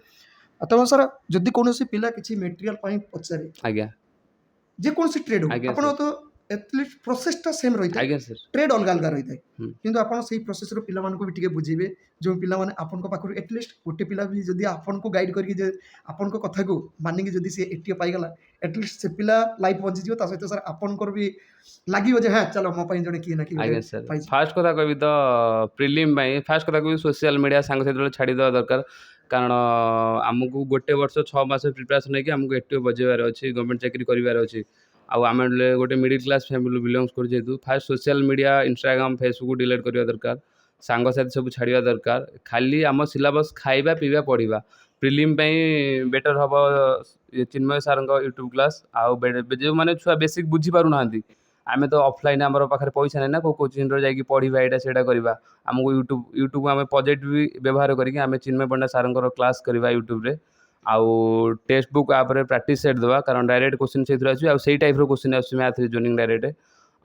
ତେଣୁ ସାର୍ ଯଦି କୌଣସି ପିଲା କିଛି ମେଟେରିଆଲ୍ ପାଇଁ ପଚାରେ, ଆଜ୍ଞା ଯେକୌଣସି ଟ୍ରେଡ୍ ହଉ, ଆପଣ ତ ଏଟଲିଷ୍ଟ ପ୍ରୋସେସଟା ସେମ୍ ରହିଥାଏ, ଟ୍ରେଡ୍ ଅଲଗା ଅଲଗା ରହିଥାଏ, କିନ୍ତୁ ଆପଣ ସେଇ ପ୍ରୋସେସର ପିଲାମାନଙ୍କୁ ବି ଟିକେ ବୁଝିବେ। ଯେଉଁ ପିଲାମାନେ ଆପଣଙ୍କ ପାଖରୁ ଏଟଲିଷ୍ଟ ଗୋଟେ ପିଲା ବି ଯଦି ଆପଣଙ୍କୁ ଗାଇଡ଼ କରିକି ଯେ ଆପଣଙ୍କ କଥାକୁ ମାନିକି ଯଦି ସେ ଏଟିଓ ପାଇଗଲା, ଏଟଲିଷ୍ଟ ସେ ପିଲା ଲାଇଫ୍ ବଞ୍ଚିଯିବ। ତା ସହିତ ସାର୍ ଆପଣଙ୍କର ବି ଲାଗିବ ଯେ ହଁ ଚାଲ ମୋ ପାଇଁ ଜଣେ କିଏ ନା କିଏ ପାଇଛି। ଫାଷ୍ଟ କଥା କହିବି ତ ପ୍ରିଲିମ୍ ପାଇଁ ଫାଷ୍ଟ କଥା କହିବି ସୋସିଆଲ ମିଡ଼ିଆ ସାଙ୍ଗସାଥି ଛାଡ଼ିଦେବା ଦରକାର, କାରଣ ଆମକୁ ଗୋଟେ ବର୍ଷ 6 ମାସ ପ୍ରିପାରେସନ୍ ହେଇକି ଆମକୁ ଏଟିଓ ବଜେଇବାର ଅଛି, ଗଭର୍ଣ୍ଣମେଣ୍ଟ ଚାକିରି କରିବାର ଅଛି। ଆଉ ଆମେ ଗୋଟେ ମିଡ଼ିଲ୍ କ୍ଲାସ୍ ଫ୍ୟାମିଲି ବିଲଙ୍ଗସ୍ କରୁ, ଯେହେତୁ first social media Instagram Facebook delete କରିବା ଦରକାର। ସାଙ୍ଗସାଥି ସବୁ ଛାଡ଼ିବା ଦରକାର। ଖାଲି ଆମ ସିଲାବସ୍ ଖାଇବା ପିଇବା ପଢ଼ିବା। ପ୍ରିଲିମ୍ ପାଇଁ ବେଟର୍ ହେବ ଚିନ୍ମୟ ସାର୍ଙ୍କ ୟୁଟ୍ୟୁବ୍ କ୍ଲାସ୍। ଆଉ ଯେଉଁମାନେ ଛୁଆ ବେସିକ୍ ବୁଝିପାରୁନାହାନ୍ତି, ଆମେ ତ ଅଫଲାଇନ୍ ଆମର ପାଖରେ ପଇସା ନାହିଁ ନା କେଉଁ କୋଚିଂ ସେଣ୍ଟର ଯାଇକି ପଢ଼ିବା ଏଇଟା ସେଇଟା କରିବା। ଆମକୁ ୟୁଟ୍ୟୁବ୍ ଆମେ ପଜିଟିଭ୍ ବ୍ୟବହାର କରିକି ଆମେ ଚିନ୍ମୟ ପଣ୍ଡା ସାର୍ଙ୍କର କ୍ଲାସ୍ କରିବା ୟୁଟ୍ୟୁବ୍ରେ। ଆଉ ଟେକ୍ସଟ ବୁକ୍ ଆପରେ ପ୍ରାକ୍ଟିସ୍ ସେଟ୍ ଦେବା, କାରଣ ଡାଇରେକ୍ଟ କୋଶ୍ଚିନ୍ ସେଇଥିରୁ ଆସିବ ଆଉ ସେଇ ଟାଇପ୍ର କୋଶ୍ଚିନ୍ ଆସୁଛି ମ୍ୟାଥ୍ ରିଜନିଂ ଡାଇରେକ୍ଟ।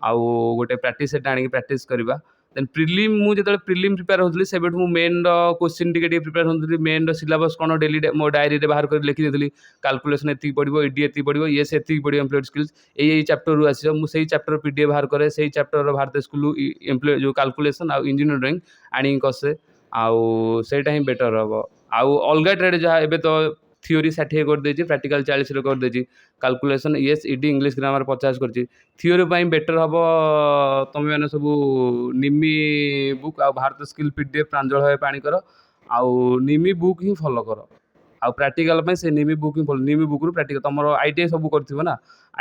ଆଉ ଗୋଟେ ପ୍ରାକ୍ଟିସ୍ ସେଟ୍ ଆଣିକି ପ୍ରାକ୍ଟିସ୍ କରିବା। ଦେନ୍ ପ୍ରିଲିମ୍, ମୁଁ ଯେତେବେଳେ ପ୍ରିଲିମ୍ ପ୍ରିପେୟାର ହେଉଥିଲି ସେବେଠୁ ମୁଁ ମେନ୍ର କୋଶ୍ଚିନ୍ ଟିକେ ଟିକେ ପ୍ରିପେୟାର ହେଉଥିଲି। ମେନ୍ର ସିଲାବସ୍ କ'ଣ ଡେଲି ମୋ ଡାଏରୀରେ ବାହାର କରି ଲେଖିଦେଇଥିଲି। କାଲକୁଲେସନ୍ ଏତିକି ପଡ଼ିବ, ଇଡି ଏତିକି ପଡ଼ିବ, ଇଏସ୍ ଏତିକି ପଡ଼ିବ, ଏମ୍ପ୍ଲଏଡ୍ ସ୍କିଲ୍ସ ଏଇ ଚାପ୍ଟରରୁ ଆସିବ। ମୁଁ ସେଇ ଚାପ୍ଟର ପିଡିଏଫ୍ ବାହାର କରେ, ସେଇ ଚାପ୍ଟରର ଭାରତୀୟ ସ୍କୁଲ୍ ଏମ୍ପ୍ଲଏଡ୍ ଯେଉଁ କାଲକୁଲେସନ୍ ଆଉ ଇଞ୍ଜିନିୟରିଂ ଡ୍ରଇଂ ଆଣିକି କଷେ। ଆଉ ସେଇଟା ହିଁ ବେଟର୍ ହେବ। ଆଉ ଅଲଗା ଟ୍ରେଡ୍ ଯାହା ଏବେ ତ ଥିଓରି 60 କରିଦେଇଛି, ପ୍ରାକ୍ଟିକାଲ୍ 40 କରିଦେଇଛି। Calculation, yes, ED, English grammar 50 କରିଛି। ଥିଓରି ପାଇଁ ବେଟର୍ ହେବ ତୁମେମାନେ ସବୁ ନିମି ବୁକ୍ ଆଉ ଭାରତ ସ୍କିଲ୍ ପିଡିଏଫ୍ ପ୍ରାଞ୍ଜଳ ଭାବେ ପାଣି କର। ଆଉ ନିମି ବୁକ୍ ହିଁ ଫଲୋ କର। ଆଉ ପ୍ରାକ୍ଟିକାଲ ପାଇଁ ସେ ନିମି ବୁକ୍ ହିଁ ଫଲୋ। ନିମି ବୁକ୍ରୁ ପ୍ରାକ୍ଟିକାଲ ତୁମର ITI ସବୁ କରିଥିବ ନା,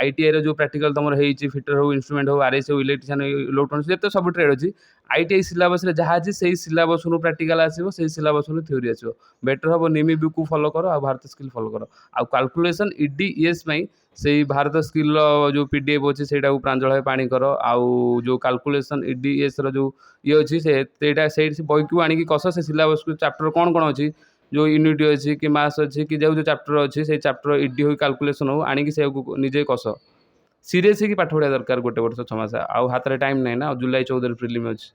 ITIର ଯେଉଁ ପ୍ରାକ୍ଟିକାଲ ତୁମର ହେଇଛି, ଫିଟର ହଉ, ଇନଷ୍ଟ୍ରୁମେଣ୍ଟ ହଉ, RS ହଉ, ଇଲେକ୍ଟ୍ରିସିଆନ୍, ଇଲେକ୍ଟ୍ରୋନିକ୍ସ, ଯେତେ ସବୁ ଟ୍ରେଡ୍ ଅଛି ITI ସିଲାବସ୍ରେ ଯାହା ଅଛି ସେଇ ସିଲାବସ୍ରୁ ପ୍ରାକ୍ଟିକାଲ ଆସିବ, ସେଇ ସିଲାବସ୍ରୁ ଥିଓରି ଆସିବ। ବେଟର୍ ହେବ ନିମି ବୁକ୍କୁ ଫଲୋ କର ଆଉ ଭାରତ ସ୍କିଲ୍ ଫଲୋ କର। ଆଉ କାଲକୁଲେସନ୍, ଇଡି, ଇଏସ୍ ପାଇଁ ସେଇ ଭାରତ ସ୍କିଲ୍ର ଯେଉଁ ପିଡିଏଫ୍ ଅଛି ସେଇଟାକୁ ପ୍ରାଞ୍ଜଳ ଭାବେ ପାଣି କର। ଆଉ ଯେଉଁ କାଲକୁଲେସନ୍, ଇଡି, ଇଏସ୍ର ଯେଉଁ ଇଏ ଅଛି ସେଇଟା ସେଇଠି ବହିକୁ ଆଣିକି କଷ। ସେ ସିଲାବସ୍କୁ ଚାପ୍ଟର କ'ଣ କ'ଣ ଅଛି, ଯେଉଁ ୟୁନିଟ୍ ଅଛି କି ମାସ୍ ଅଛି କି ଯେଉଁ ଚାପ୍ଟର ଅଛି, ସେଇ ଚାପ୍ଟର ଇଡି ହଉ କାଲକୁଲେସନ୍ ହଉ ଆଣିକି ସେଇକୁ ନିଜେ କଷ। ସିରିୟସ୍ ହେଇକି ପାଠ ପଢ଼ିବା ଦରକାର 1 ବର୍ଷ 6 ମାସ। ଆଉ ହାତରେ ଟାଇମ୍ ନାହିଁ ନା, ଜୁଲାଇ 14ରେ ପ୍ରିଲିମ୍ ଅଛି।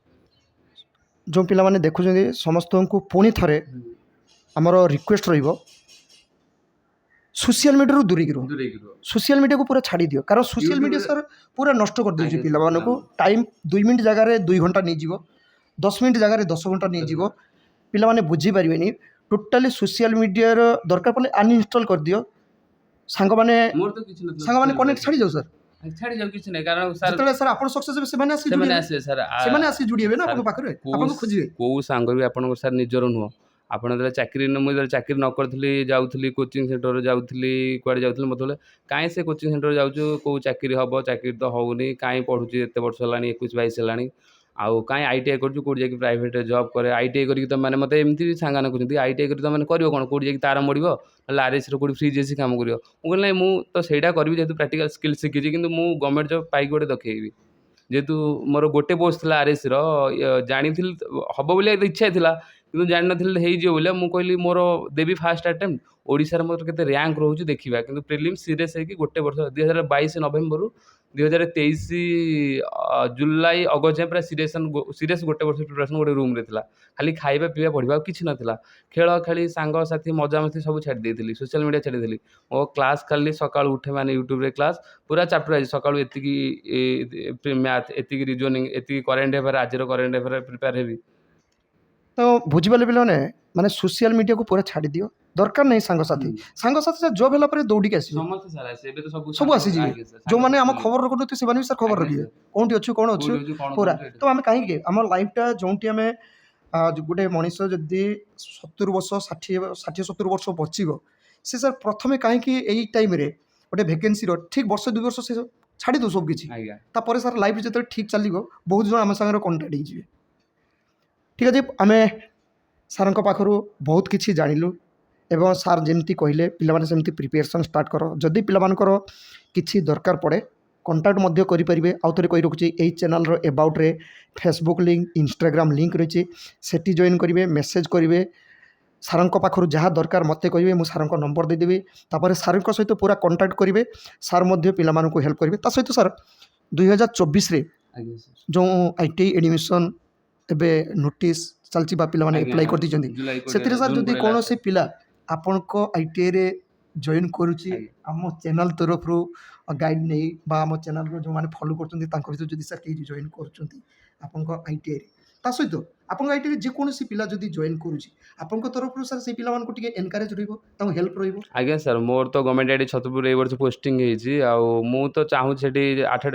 ଯେଉଁ ପିଲାମାନେ ଦେଖୁଛନ୍ତି ସମସ୍ତଙ୍କୁ ପୁଣି ଥରେ ଆମର ରିକ୍ୱେଷ୍ଟ ରହିବ, ସୋସିଆଲ ମିଡ଼ିଆରୁ ଦୂରେଇକି ରୁହ। ସୋସିଆଲ ମିଡ଼ିଆକୁ ପୁରା ଛାଡ଼ି ଦିଅ, କାରଣ ସୋସିଆଲ ମିଡ଼ିଆ ସାର୍ ପୁରା ନଷ୍ଟ କରିଦେଉଛି ପିଲାମାନଙ୍କୁ। ଟାଇମ୍ 2 ମିନିଟ୍ ଜାଗାରେ 2 ଘଣ୍ଟା ନେଇଯିବ, 10 ମିନିଟ୍ ଜାଗାରେ 10 ଘଣ୍ଟା ନେଇଯିବ। ପିଲାମାନେ ବୁଝିପାରିବେନି। ଟୋଟାଲି ସୋସିଆଲ ମିଡ଼ିଆର ଦରକାର ପଡ଼ିଲେ ଅନଇନଷ୍ଟଲ୍ କରିଦିଅ। ସାଙ୍ଗମାନେ କନେକ୍ଟ ଛାଡ଼ିଯାଉ ସାର୍। ଛାଡ଼ିଯାଉ, କିଛି ନାହିଁ। କାରଣ ସାର୍ ଯେତେବେଳେ ସାର୍ ଆପଣ ସକ୍ସେସ୍ ହେବେ ସେମାନେ ଆସିକି ଯୋଡ଼ି ହେବେ ନା ଆପଣଙ୍କ ପାଖରେ, ଆପଣଙ୍କୁ ଖୋଜିବେ। କେଉଁ ସାଙ୍ଗ ବି ଆପଣଙ୍କର ସାର୍ ନିଜର ନୁହଁ। ଆପଣ ଯେତେବେଳେ ମୁଁ ଯେତେବେଳେ ଚାକିରି ନ କରିଥିଲି, ଯାଉଥିଲି କୋଚିଂ ସେଣ୍ଟର ଯାଉଥିଲି, କୁଆଡ଼େ ଯାଉଥିଲି, ମୋତେ କହିଲେ କାହିଁ ସେ କୋଚିଂ ସେଣ୍ଟର ଯାଉଛୁ, କେଉଁ ଚାକିରି ହେବ, ଚାକିରି ତ ହେଉନି, କାହିଁ ପଢ଼ୁଛୁ, ଏତେ ବର୍ଷ ହେଲାଣି, 21-22 ହେଲାଣି, ଆଉ କାହିଁ ITI କରୁଛୁ, କେଉଁଠି ଯାଇକି ପ୍ରାଇଭେଟ୍ରେ ଜବ୍ କରେ। ITI କରିକି ତୁମେ ମୋତେ ଏମିତି ବି ସାଙ୍ଗମାନେ କହୁଛନ୍ତି, ITI କରିକି ତୁମେ କରିବ କ'ଣ, କେଉଁଠି ଯାଇକି ତାର ମୋଡ଼ିବ, ନହେଲେ RSର କେଉଁଠି ଫ୍ରିଜ୍ ଏସି କାମ କରିବ। ମୁଁ କହିଲି ନାହିଁ, ମୁଁ ତ ସେଇଟା କରିବି ଯେହେତୁ ପ୍ରାକ୍ଟିକାଲ ସ୍କିଲ୍ ଶିଖିଛି, କିନ୍ତୁ ମୁଁ ଗଭର୍ଣ୍ଣମେଣ୍ଟ ଜବ୍ ପାଇକି ଗୋଟେ ଦେଖେଇବି। ଯେହେତୁ ମୋର ଗୋଟେ ପୋଷ୍ଟ ଥିଲା RSର, ଜାଣିଥିଲି ହେବ ବୋଲି ଇଚ୍ଛା ଥିଲା, କିନ୍ତୁ ଜାଣିନଥିଲି ହେଇଯିବ ବୋଲି। ମୁଁ କହିଲି ମୋର ଦେବି ଫାଷ୍ଟ ଆଟେମ୍ପ୍ଟ, ଓଡ଼ିଶାରେ ମୋର କେତେ ର୍ୟାଙ୍କ ରହୁଛି ଦେଖିବା। କିନ୍ତୁ ପ୍ରିଲିମ୍ ସିରିୟସ୍ ହେଇକି 1 ବର୍ଷ 2022 ନଭେମ୍ବରରୁ 2023 ଜୁଲାଇ ଅଗଷ୍ଟ ଯାଏଁ ପୁରା ସିରିୟସ୍ 1 ବର୍ଷ ପ୍ରିପାରେସନ୍ ଗୋଟେ ରୁମ୍ରେ ଥିଲା। ଖାଲି ଖାଇବା ପିଇବା ପଢ଼ିବା, ଆଉ କିଛି ନଥିଲା। ଖେଳ ଖେଳି, ସାଙ୍ଗସାଥି, ମଜାମସ୍ତି ସବୁ ଛାଡ଼ି ଦେଇଥିଲି, ସୋସିଆଲ ମିଡ଼ିଆ ଛାଡ଼ି ଦେଇଥିଲି। ମୋ କ୍ଲାସ୍ ଖାଲି ସକାଳୁ ଉଠେ ମାନେ ୟୁଟ୍ୟୁବରେ କ୍ଲାସ୍ ପୁରା ଚାପ୍ଟର ଆଜି ସକାଳୁ ଏତିକି ମ୍ୟାଥ୍, ଏତିକି ରିଜନିଂ, ଏତିକି କରେଣ୍ଟ ଆଫେୟାର୍, ଆଜିର କରେଣ୍ଟ ଆଫେୟାର୍ ପ୍ରିପେୟାର ହେବି। ତ ବୁଝିପାରିଲେ ପିଲାମାନେ, ମାନେ ସୋସିଆଲ ମିଡ଼ିଆକୁ ପୁରା ଛାଡ଼ିଦିଅ। ଦରକାର ନାହିଁ ସାଙ୍ଗସାଥି। ସାଙ୍ଗସାଥି ଜବ୍ ହେଲା ପରେ ଦୌଡ଼ିକି ଆସିବେ, ସମସ୍ତେ ସାର୍ ଆସିବେ, ଏବେ ତ ସବୁ ଆସିଯିବେ। ଆଜ୍ଞା ସାର୍, ଯେଉଁମାନେ ଆମ ଖବର ରଖୁନଥିବେ ସେମାନେ ବି ସାର୍ ଖବର ରଖିବେ, କେଉଁଠି ଅଛୁ, କ'ଣ ଅଛୁ ପୁରା। ତ ଆମେ କାହିଁକି ଆମ ଲାଇଫ୍ଟା ଯେଉଁଠି ଆମେ ଗୋଟେ ମଣିଷ ଯଦି 70 ବର୍ଷ 60-70 ବର୍ଷ ବଞ୍ଚିବ, ସେ ସାର୍ ପ୍ରଥମେ କାହିଁକି ଏଇ ଟାଇମ୍ରେ ଗୋଟେ ଭେକେନ୍ସିର ଠିକ୍ 1-2 ବର୍ଷ ସେ ଛାଡ଼ି ଦେଉ ସବୁ କିଛି। ଆଜ୍ଞା ତାପରେ ସାର୍ ଲାଇଫ୍ ଯେତେବେଳେ ଠିକ୍ ଚାଲିବ, ବହୁତ ଜଣ ଆମ ସାଙ୍ଗରେ କଣ୍ଟାକ୍ଟ ହେଇଯିବେ। ଠିକ୍ ଅଛି, ଆମେ ସାର୍ଙ୍କ ପାଖରୁ ବହୁତ କିଛି ଜାଣିଲୁ ଏବଂ ସାର୍ ଯେମିତି କହିଲେ ପିଲାମାନେ ସେମିତି ପ୍ରିପାରେସନ୍ ଷ୍ଟାର୍ଟ କର। ଯଦି ପିଲାମାନଙ୍କର କିଛି ଦରକାର ପଡ଼େ କଣ୍ଟାକ୍ଟ ମଧ୍ୟ କରିପାରିବେ। ଆଉ ଥରେ କହି ରଖୁଛି, ଏହି ଚ୍ୟାନେଲ୍ର ଏବାଉଟ୍ରେ ଫେସବୁକ୍ ଲିଙ୍କ୍, ଇନଷ୍ଟାଗ୍ରାମ ଲିଙ୍କ୍ ରହିଛି, ସେଠି ଜଏନ୍ କରିବେ, ମେସେଜ୍ କରିବେ। ସାର୍ଙ୍କ ପାଖରୁ ଯାହା ଦରକାର ମୋତେ କହିବେ, ମୁଁ ସାର୍ଙ୍କ ନମ୍ବର ଦେଇଦେବି। ତାପରେ ସାର୍ଙ୍କ ସହିତ ପୁରା କଣ୍ଟାକ୍ଟ କରିବେ, ସାର୍ ମଧ୍ୟ ପିଲାମାନଙ୍କୁ ହେଲ୍ପ କରିବେ। ତା ସହିତ ସାର୍ 2024ରେ ଯେଉଁ ITI ଆଡ଼ମିସନ୍ ଏବେ ନୋଟିସ୍ ଚାଲିଛି ବା ପିଲାମାନେ ଆପ୍ଲାଏ କରିଦେଇଛନ୍ତି, ସେଥିରେ ସାର୍ ଯଦି କୌଣସି ପିଲା ଆପଣଙ୍କ ITIରେ ଜଏନ୍ କରୁଛି, ଆମ ଚ୍ୟାନେଲ୍ ତରଫରୁ ଗାଇଡ଼ ନେଇ ବା ଆମ ଚ୍ୟାନେଲ୍ର ଯେଉଁମାନେ ଫଲୋ କରୁଛନ୍ତି ତାଙ୍କ ଭିତରୁ ଯଦି ସାର୍ କେହି ଜଏନ୍ କରୁଛନ୍ତି ଆପଣଙ୍କ ITIରେ, ତା ସହିତ ଆପଣଙ୍କ ITIରେ ଯେକୌଣସି ପିଲା ଯଦି ଜଏନ୍ କରୁଛି, ଆପଣଙ୍କ ତରଫରୁ ସାର୍ ସେଇ ପିଲାମାନଙ୍କୁ ଟିକେ ଏନକରେଜ୍ ରହିବ, ତାଙ୍କୁ ହେଲ୍ପ ରହିବ। ଆଜ୍ଞା ସାର୍, ମୋର ତ ଗଭର୍ଣ୍ଣମେଣ୍ଟ ITI ଛତ୍ରପୁର ଏଇ ବର୍ଷ ପୋଷ୍ଟିଂ ହେଇଛି। ଆଉ ମୁଁ ତ ଚାହୁଁଛି ସେଠି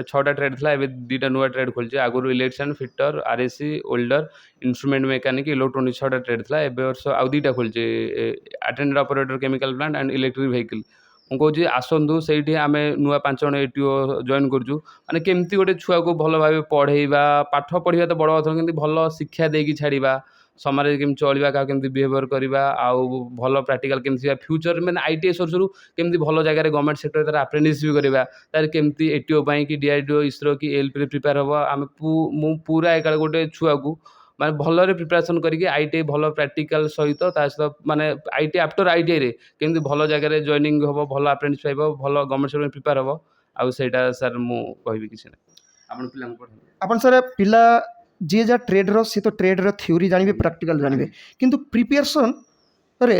6ଟା ଟ୍ରେଡ୍ ଥିଲା, ଏବେ 2ଟା ନୂଆ ଟ୍ରେଡ୍ ଖୋଲିଛି। ଆଗରୁ electrician, fitter, RSC, welder, instrument mechanic, electronics 6ଟା ଟ୍ରେଡ୍ ଥିଲା। ଏବେ ବର୍ଷ ଆଉ 2ଟା ଖୋଲିଛି, attendant operator chemical plant and electric vehicle. ମୁଁ କହୁଛି ଆସନ୍ତୁ ସେଇଠି ଆମେ ନୂଆ 5 ଜଣ ଏଟିଓ ଜଏନ୍ କରୁଛୁ ମାନେ କେମିତି ଗୋଟେ ଛୁଆକୁ ଭଲ ଭାବେ ପଢ଼େଇବା ପାଠ ପଢ଼ିବା ତ ବଡ଼ କଥା ନୁହଁ, କେମିତି ଭଲ ଶିକ୍ଷା ଦେଇକି ଛାଡ଼ିବା ସମାଜରେ କେମିତି ଚଳିବା କାହାକୁ କେମିତି ବିହେଭିଅର କରିବା ଆଉ ଭଲ ପ୍ରାକ୍ଟିକାଲ କେମିତି ଥିବା ଫ୍ୟୁଚର ମାନେ ITI ସରୁ କେମିତି ଭଲ ଜାଗାରେ ଗଭର୍ଣ୍ଣମେଣ୍ଟ ସେକ୍ଟରରେ ତାର ଆପ୍ରେଣ୍ଟିସସିପ୍ କରିବା ତାର କେମିତି ଏଟିଓ ପାଇଁ କି DRDO ଇସ୍ରୋ କି ଏଲ୍ପିରେ ପ୍ରିପେୟାର ହେବ ଆମେ ମୁଁ ପୁରା ଏକାଳେ ଗୋଟେ ଛୁଆକୁ ମାନେ ଭଲରେ ପ୍ରିପାରେସନ୍ କରିକି ITI ଭଲ ପ୍ରାକ୍ଟିକାଲ ସହିତ ତା ସହିତ ମାନେ ITI ଆଫ୍ଟର ITIରେ କେମିତି ଭଲ ଜାଗାରେ ଜଏନିଂ ହେବ ଭଲ ଆପ୍ରେଣ୍ଟିସ୍ ପାଇବ ଭଲ ଗଭର୍ଣ୍ଣମେଣ୍ଟ ସେକ୍ଟରରେ ପ୍ରିପେୟାର ହେବ ଆଉ ସେଇଟା ସାର୍ ମୁଁ କହିବି କିଛି ନାହିଁ ଆପଣ ପିଲାଙ୍କୁ ପଢ଼ାନ୍ତୁ। ଆପଣ ସାର୍ ପିଲା ଯିଏ ଯାହା ଟ୍ରେଡ୍ର ସିଏ ତ ଟ୍ରେଡ୍ର ଥିଓରି ଜାଣିବେ ପ୍ରାକ୍ଟିକାଲ ଜାଣିବେ କିନ୍ତୁ ପ୍ରିପେରେସନ୍ରେ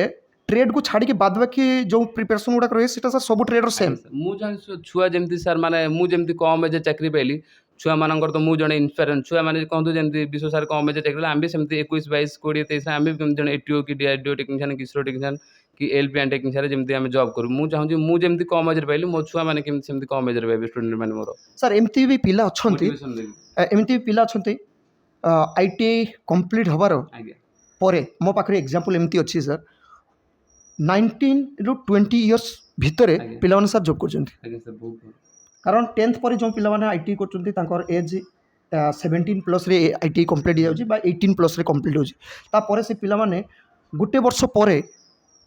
ଟ୍ରେଡ୍କୁ ଛାଡ଼ିକି ବାଦ ବାକି ଯେଉଁ ପ୍ରିପେରେସନ୍ ଗୁଡ଼ାକ ରହେ ସେଇଟା ସାର୍ ସବୁ ଟ୍ରେଡ୍ର ସେମ୍। ମୁଁ ଜାଣି ଛୁଆ ଯେମିତି ସାର୍ ମାନେ ମୁଁ ଯେମିତି କମ୍ ଏଜ୍ ଚାକିରି ପାଇଲି ଛୁଆମାନଙ୍କର ତ ମୁଁ ଜଣେ ଇନ୍ସପାୟାର ଛୁଆମାନେ କହନ୍ତୁ ଯେମିତି ବିଶ୍ୱ ସାର୍ କମ୍ ଏଜ୍ ଚାକିରି ଆମେ ବି ସେମିତି 21, 22, 20, 23 ଆମେ ବି ଜଣେ ଏଟିଓ କି DRDO ଟେକ୍ନିସିଆନ୍ କି ଇସ୍ରୋ ଟେକ୍ନିସିଆନ୍ କି LPN ଟେକ୍ନିସିଆନ୍ ଯେମିତି ଆମେ ଜବ୍ କରୁ ମୁଁ ଚାହୁଁଛି ମୁଁ ଯେମିତି କମ୍ ଏଜ୍ରେ ପାଇଲି ମୋ ଛୁଆମାନେ କେମିତି ସେମିତି କମ୍ ଏଜ୍ରେ ପାଇବେ ଷ୍ଟୁଡେଣ୍ଟ ମାନେ ମୋର ସାର୍ ଏମିତି ବି ପିଲା ଅଛନ୍ତି ମୋଟିଭେସନ୍ ଦେବି। ଏମିତି ବି ପିଲା ଅଛନ୍ତି ITI କମ୍ପ୍ଲିଟ୍ ହେବାର ଆଜ୍ଞା ପରେ ମୋ ପାଖରେ ଏକ୍ଜାମ୍ପଲ୍ ଏମିତି ଅଛି ସାର୍ 19 ରୁ 20 ଇୟର୍ସ ଭିତରେ ଆଜ୍ଞା ପିଲାମାନେ ସାର୍ ଜବ୍ କରୁଛନ୍ତି ଆଜ୍ଞା ସାର୍ ବହୁତ ଭଲ କାରଣ 10th ପରେ ଯେଉଁ ପିଲାମାନେ ITI କରୁଛନ୍ତି ତାଙ୍କର ଏଜ୍ 17+ ITI କମ୍ପ୍ଲିଟ୍ ହେଇଯାଉଛି ବା 18+ କମ୍ପ୍ଲିଟ୍ ହେଉଛି ତାପରେ ସେ ପିଲାମାନେ ଗୋଟେ ବର୍ଷ ପରେ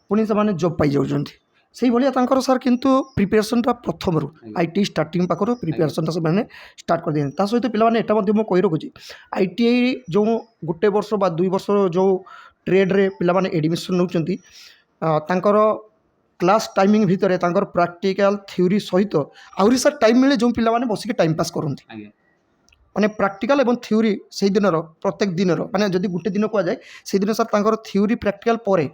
ପୁଣି ସେମାନେ ଜବ୍ ପାଇଯାଉଛନ୍ତି ସେଇଭଳିଆ ତାଙ୍କର ସାର୍ କିନ୍ତୁ ପ୍ରିପାରେସନ୍ଟା ପ୍ରଥମରୁ ITI ଷ୍ଟାର୍ଟିଂ ପାଖରୁ ପ୍ରିପାରେସନ୍ଟା ସେମାନେ ଷ୍ଟାର୍ଟ କରିଦିଅନ୍ତି ତା ସହିତ ପିଲାମାନେ ଏଟା ମଧ୍ୟ ମୁଁ କହି ରଖୁଛି ITI ଯେଉଁ ଗୋଟେ ବର୍ଷ ବା 2 ବର୍ଷ ଯେଉଁ ଟ୍ରେଡ୍ରେ ପିଲାମାନେ ଏଡ଼ମିସନ୍ ନେଉଛନ୍ତି ତାଙ୍କର କ୍ଲାସ୍ ଟାଇମିଂ ଭିତରେ ତାଙ୍କର ପ୍ରାକ୍ଟିକାଲ ଥିଓରି ସହିତ ଆହୁରି ସାର୍ ଟାଇମ୍ ମିଳେ ଯେଉଁ ପିଲାମାନେ ବସିକି ଟାଇମ୍ ପାସ୍ କରନ୍ତି ଆଜ୍ଞା ମାନେ ପ୍ରାକ୍ଟିକାଲ ଏବଂ ଥିଓରି ସେଇ ଦିନର ପ୍ରତ୍ୟେକ ଦିନର ମାନେ ଯଦି ଗୋଟେ ଦିନ କୁହାଯାଏ ସେଇଦିନ ସାର୍ ତାଙ୍କର ଥିଓରି ପ୍ରାକ୍ଟିକାଲ ପରେ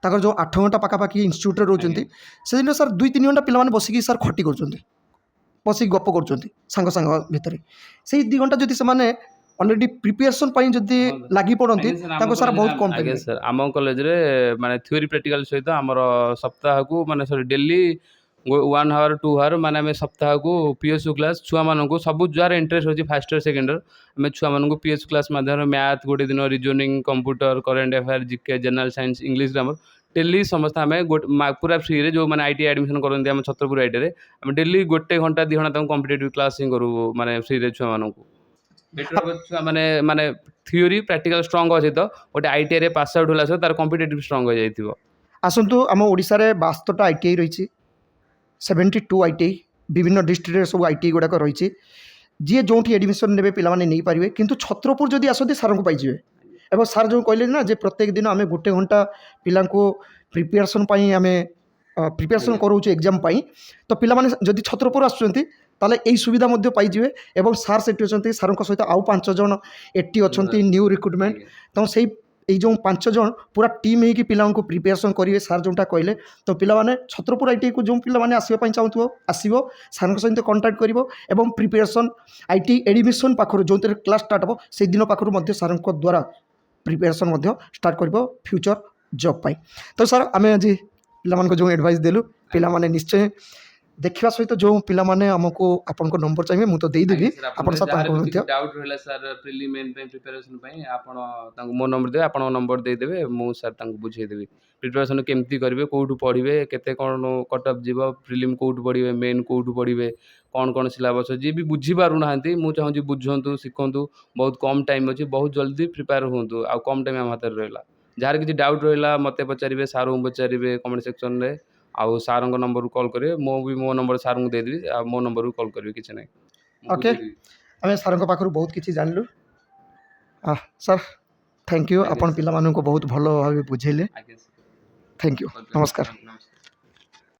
ତାଙ୍କର ଯେଉଁ 8 ଘଣ୍ଟା ପାଖାପାଖି ଇନଷ୍ଟିଚ୍ୟୁଟ୍ରେ ରହୁଛନ୍ତି ସେଦିନ ସାର୍ 2-3 ଘଣ୍ଟା ପିଲାମାନେ ବସିକି ସାର୍ ଖଟି କରୁଛନ୍ତି ବସିକି ଗପ କରୁଛନ୍ତି ସାଙ୍ଗ ସାଙ୍ଗ ଭିତରେ ସେଇ 2 ଘଣ୍ଟା ଯଦି ସେମାନେ ଅଲରେଡ଼ି ପ୍ରିପାରେସନ୍ ପାଇଁ ଯଦି ଲାଗି ପଡ଼ନ୍ତି ତାଙ୍କୁ ସାର୍ ବହୁତ କମ୍ ଆଜ୍ଞା ଟାଇମ୍। ସାର୍ ଆମ କଲେଜରେ ମାନେ ଥିଓରି ପ୍ରାକ୍ଟିକାଲ ସହିତ ଆମର ସପ୍ତାହକୁ ମାନେ ସରି ଡେଲି 1 ଆୱାର 2 ଆୱାର ମାନେ ଆମେ ସପ୍ତାହକୁ PSU କ୍ଲାସ୍ ଛୁଆମାନଙ୍କୁ ସବୁ ଯାହାର ଇଣ୍ଟରେଷ୍ଟ ହେଉଛି ଫାର୍ଷ୍ଟ ଇୟର ସେକେଣ୍ଡ ଇୟର ଆମେ ଛୁଆମାନଙ୍କୁ PSU କ୍ଲାସ୍ ମାଧ୍ୟମରେ ମ୍ୟାଥ୍ ଗୋଟେ ଦିନ reasoning computer current affair GK general science English ଗ୍ରାମର ଡେଲି ସମସ୍ତେ ଆମେ ପୁରା ଫ୍ରିରେ ଯେଉଁମାନେ ITI ଆଡ଼ମିସନ୍ କରନ୍ତି ଆମ ଛତ୍ରପୁର ITIରେ ଆମେ ଡେଲି 1 ଘଣ୍ଟା 2 ଘଣ୍ଟା ତାଙ୍କୁ କମ୍ପିଟେଟିଭ୍ କ୍ଲାସ୍ ହିଁ କରୁ ମାନେ ଫ୍ରିରେ ଛୁଆମାନଙ୍କୁ ବେଟର ହେବ ଛୁଆ ମାନେ ଥିଓରି ପ୍ରାକ୍ଟିକାଲ ଷ୍ଟ୍ରଙ୍ଗ ଅଛି ତ ଗୋଟେ ITIରେ ପାସ୍ ଆଉଟ୍ ହେଲା ସହ ତାର କମ୍ପିଟେଟିଭ୍ ଷ୍ଟ୍ରଙ୍ଗ ହୋଇଯାଇଥିବ। ଆସନ୍ତୁ ଆମ ଓଡ଼ିଶାରେ 72ଟା ITI ରହିଛି 72 ITI ବିଭିନ୍ନ ଡିଷ୍ଟ୍ରିକ୍ଟରେ ସବୁ ITI ଗୁଡ଼ାକ ରହିଛି ଯିଏ ଯେଉଁଠି ଏଡ଼ମିସନ୍ ନେବେ ପିଲାମାନେ ନେଇପାରିବେ କିନ୍ତୁ ଛତ୍ରପୁର ଯଦି ଆସନ୍ତି ସାର୍ଙ୍କୁ ପାଇଯିବେ ଏବଂ ସାର୍ ଯେଉଁ କହିଲେ ନା ଯେ ପ୍ରତ୍ୟେକ ଦିନ ଆମେ 1 ଘଣ୍ଟା ପିଲାଙ୍କୁ ପ୍ରିପାରେସନ୍ ପାଇଁ ଆମେ ପ୍ରିପାରେସନ୍ କରାଉଛୁ ଏକ୍ଜାମ୍ ପାଇଁ ତ ପିଲାମାନେ ଯଦି ଛତ୍ରପୁର ଆସୁଛନ୍ତି ତାହେଲେ ଏଇ ସୁବିଧା ମଧ୍ୟ ପାଇଯିବେ ଏବଂ ସାର୍ ସେଠି ଅଛନ୍ତି ସାର୍ଙ୍କ ସହିତ ଆଉ 5 ଜଣ ଏଠି ଅଛନ୍ତି ନ୍ୟୁ ରିକ୍ରୁଟମେଣ୍ଟ ତ ସେଇ এই ଯେଉଁ 5 ଜଣ ପୁରା ଟିମ୍ ହେଇକି ପିଲାଙ୍କୁ ପ୍ରିପାରେସନ୍ କରିବେ ସାର୍ ଯେଉଁଟା କହିଲେ ତ ପିଲାମାନେ ଛତ୍ରପୁର ITIକୁ ଯେଉଁ ପିଲାମାନେ ଆସିବା ପାଇଁ ଚାହୁଁଥିବ ଆସିବ ସାର୍ଙ୍କ ସହିତ କଣ୍ଟାକ୍ଟ କରିବ ଏବଂ ପ୍ରିପାରେସନ୍ ITI ଏଡ଼ମିସନ୍ ପାଖରୁ ଯେଉଁଥିରେ କ୍ଲାସ୍ ଷ୍ଟାର୍ଟ ହେବ ସେଇଦିନ ପାଖରୁ ମଧ୍ୟ ସାର୍ଙ୍କ ଦ୍ୱାରା ପ୍ରିପାରେସନ୍ ମଧ୍ୟ ଷ୍ଟାର୍ଟ କରିବ ଫ୍ୟୁଚର ଜବ୍ ପାଇଁ ତ ସାର୍ ଆମେ ଆଜି ପିଲାମାନଙ୍କୁ ଯେଉଁ ଆଡ଼ଭାଇସ୍ ଦେଲୁ ପିଲାମାନେ ନିଶ୍ଚୟ ଦେଖିବା ସହିତ ଯେଉଁ ପିଲାମାନେ ଆମକୁ ଆପଣଙ୍କ ନମ୍ବର ଚାହିଁବେ ମୁଁ ତ ଦେଇଦେବି ଆପଣ ସାର୍ ତାଙ୍କୁ ମଧ୍ୟ ଡାଉଟ୍ ରହିଲା ସାର୍ ପ୍ରିଲିମ୍ ମେନ୍ ପାଇଁ ପ୍ରିପାରେସନ୍ ପାଇଁ ଆପଣ ତାଙ୍କୁ ମୋ ନମ୍ବର ଦେବେ ଆପଣଙ୍କ ନମ୍ବର ଦେଇଦେବେ ମୁଁ ସାର୍ ତାଙ୍କୁ ବୁଝେଇଦେବି ପ୍ରିପାରେସନ୍ କେମିତି କରିବେ କେଉଁଠୁ ପଢ଼ିବେ କେତେ କ'ଣ କଟଅଫ୍ ଯିବ ପ୍ରିଲିମ୍ କେଉଁଠୁ ପଢ଼ିବେ ମେନ୍ କେଉଁଠୁ ପଢ଼ିବେ କ'ଣ ସିଲାବସ୍ ଯିଏ ବି ବୁଝିପାରୁନାହାନ୍ତି ମୁଁ ଚାହୁଁଛି ବୁଝନ୍ତୁ ଶିଖନ୍ତୁ ବହୁତ କମ୍ ଟାଇମ୍ ଅଛି ବହୁତ ଜଲ୍ଦି ପ୍ରିପେୟାର ହୁଅନ୍ତୁ ଆଉ କମ୍ ଟାଇମ୍ ଆମ ହାତରେ ରହିଲା ଯାହାର କିଛି ଡାଉଟ୍ ରହିଲା ମୋତେ ପଚାରିବେ ସାର୍ଙ୍କୁ ପଚାରିବେ କମେଣ୍ଟ ସେକ୍ସନରେ ଆଉ ସାର୍ଙ୍କ ନମ୍ବରକୁ କଲ୍ କରିବେ ମୁଁ ବି ମୋ ନମ୍ବର ସାର୍ଙ୍କୁ ଦେଇଦେବି ଆଉ ମୋ ନମ୍ବରକୁ କଲ୍ କରିବେ କିଛି ନାହିଁ ଓକେ ଆମେ ସାର୍ଙ୍କ ପାଖରୁ ବହୁତ କିଛି ଜାଣିଲୁ ସାର୍ ଥ୍ୟାଙ୍କ ୟୁ ଆପଣ ପିଲାମାନଙ୍କୁ ବହୁତ ଭଲ ଭାବେ ବୁଝେଇଲେ ଥ୍ୟାଙ୍କ ୟୁ ନମସ୍କାର।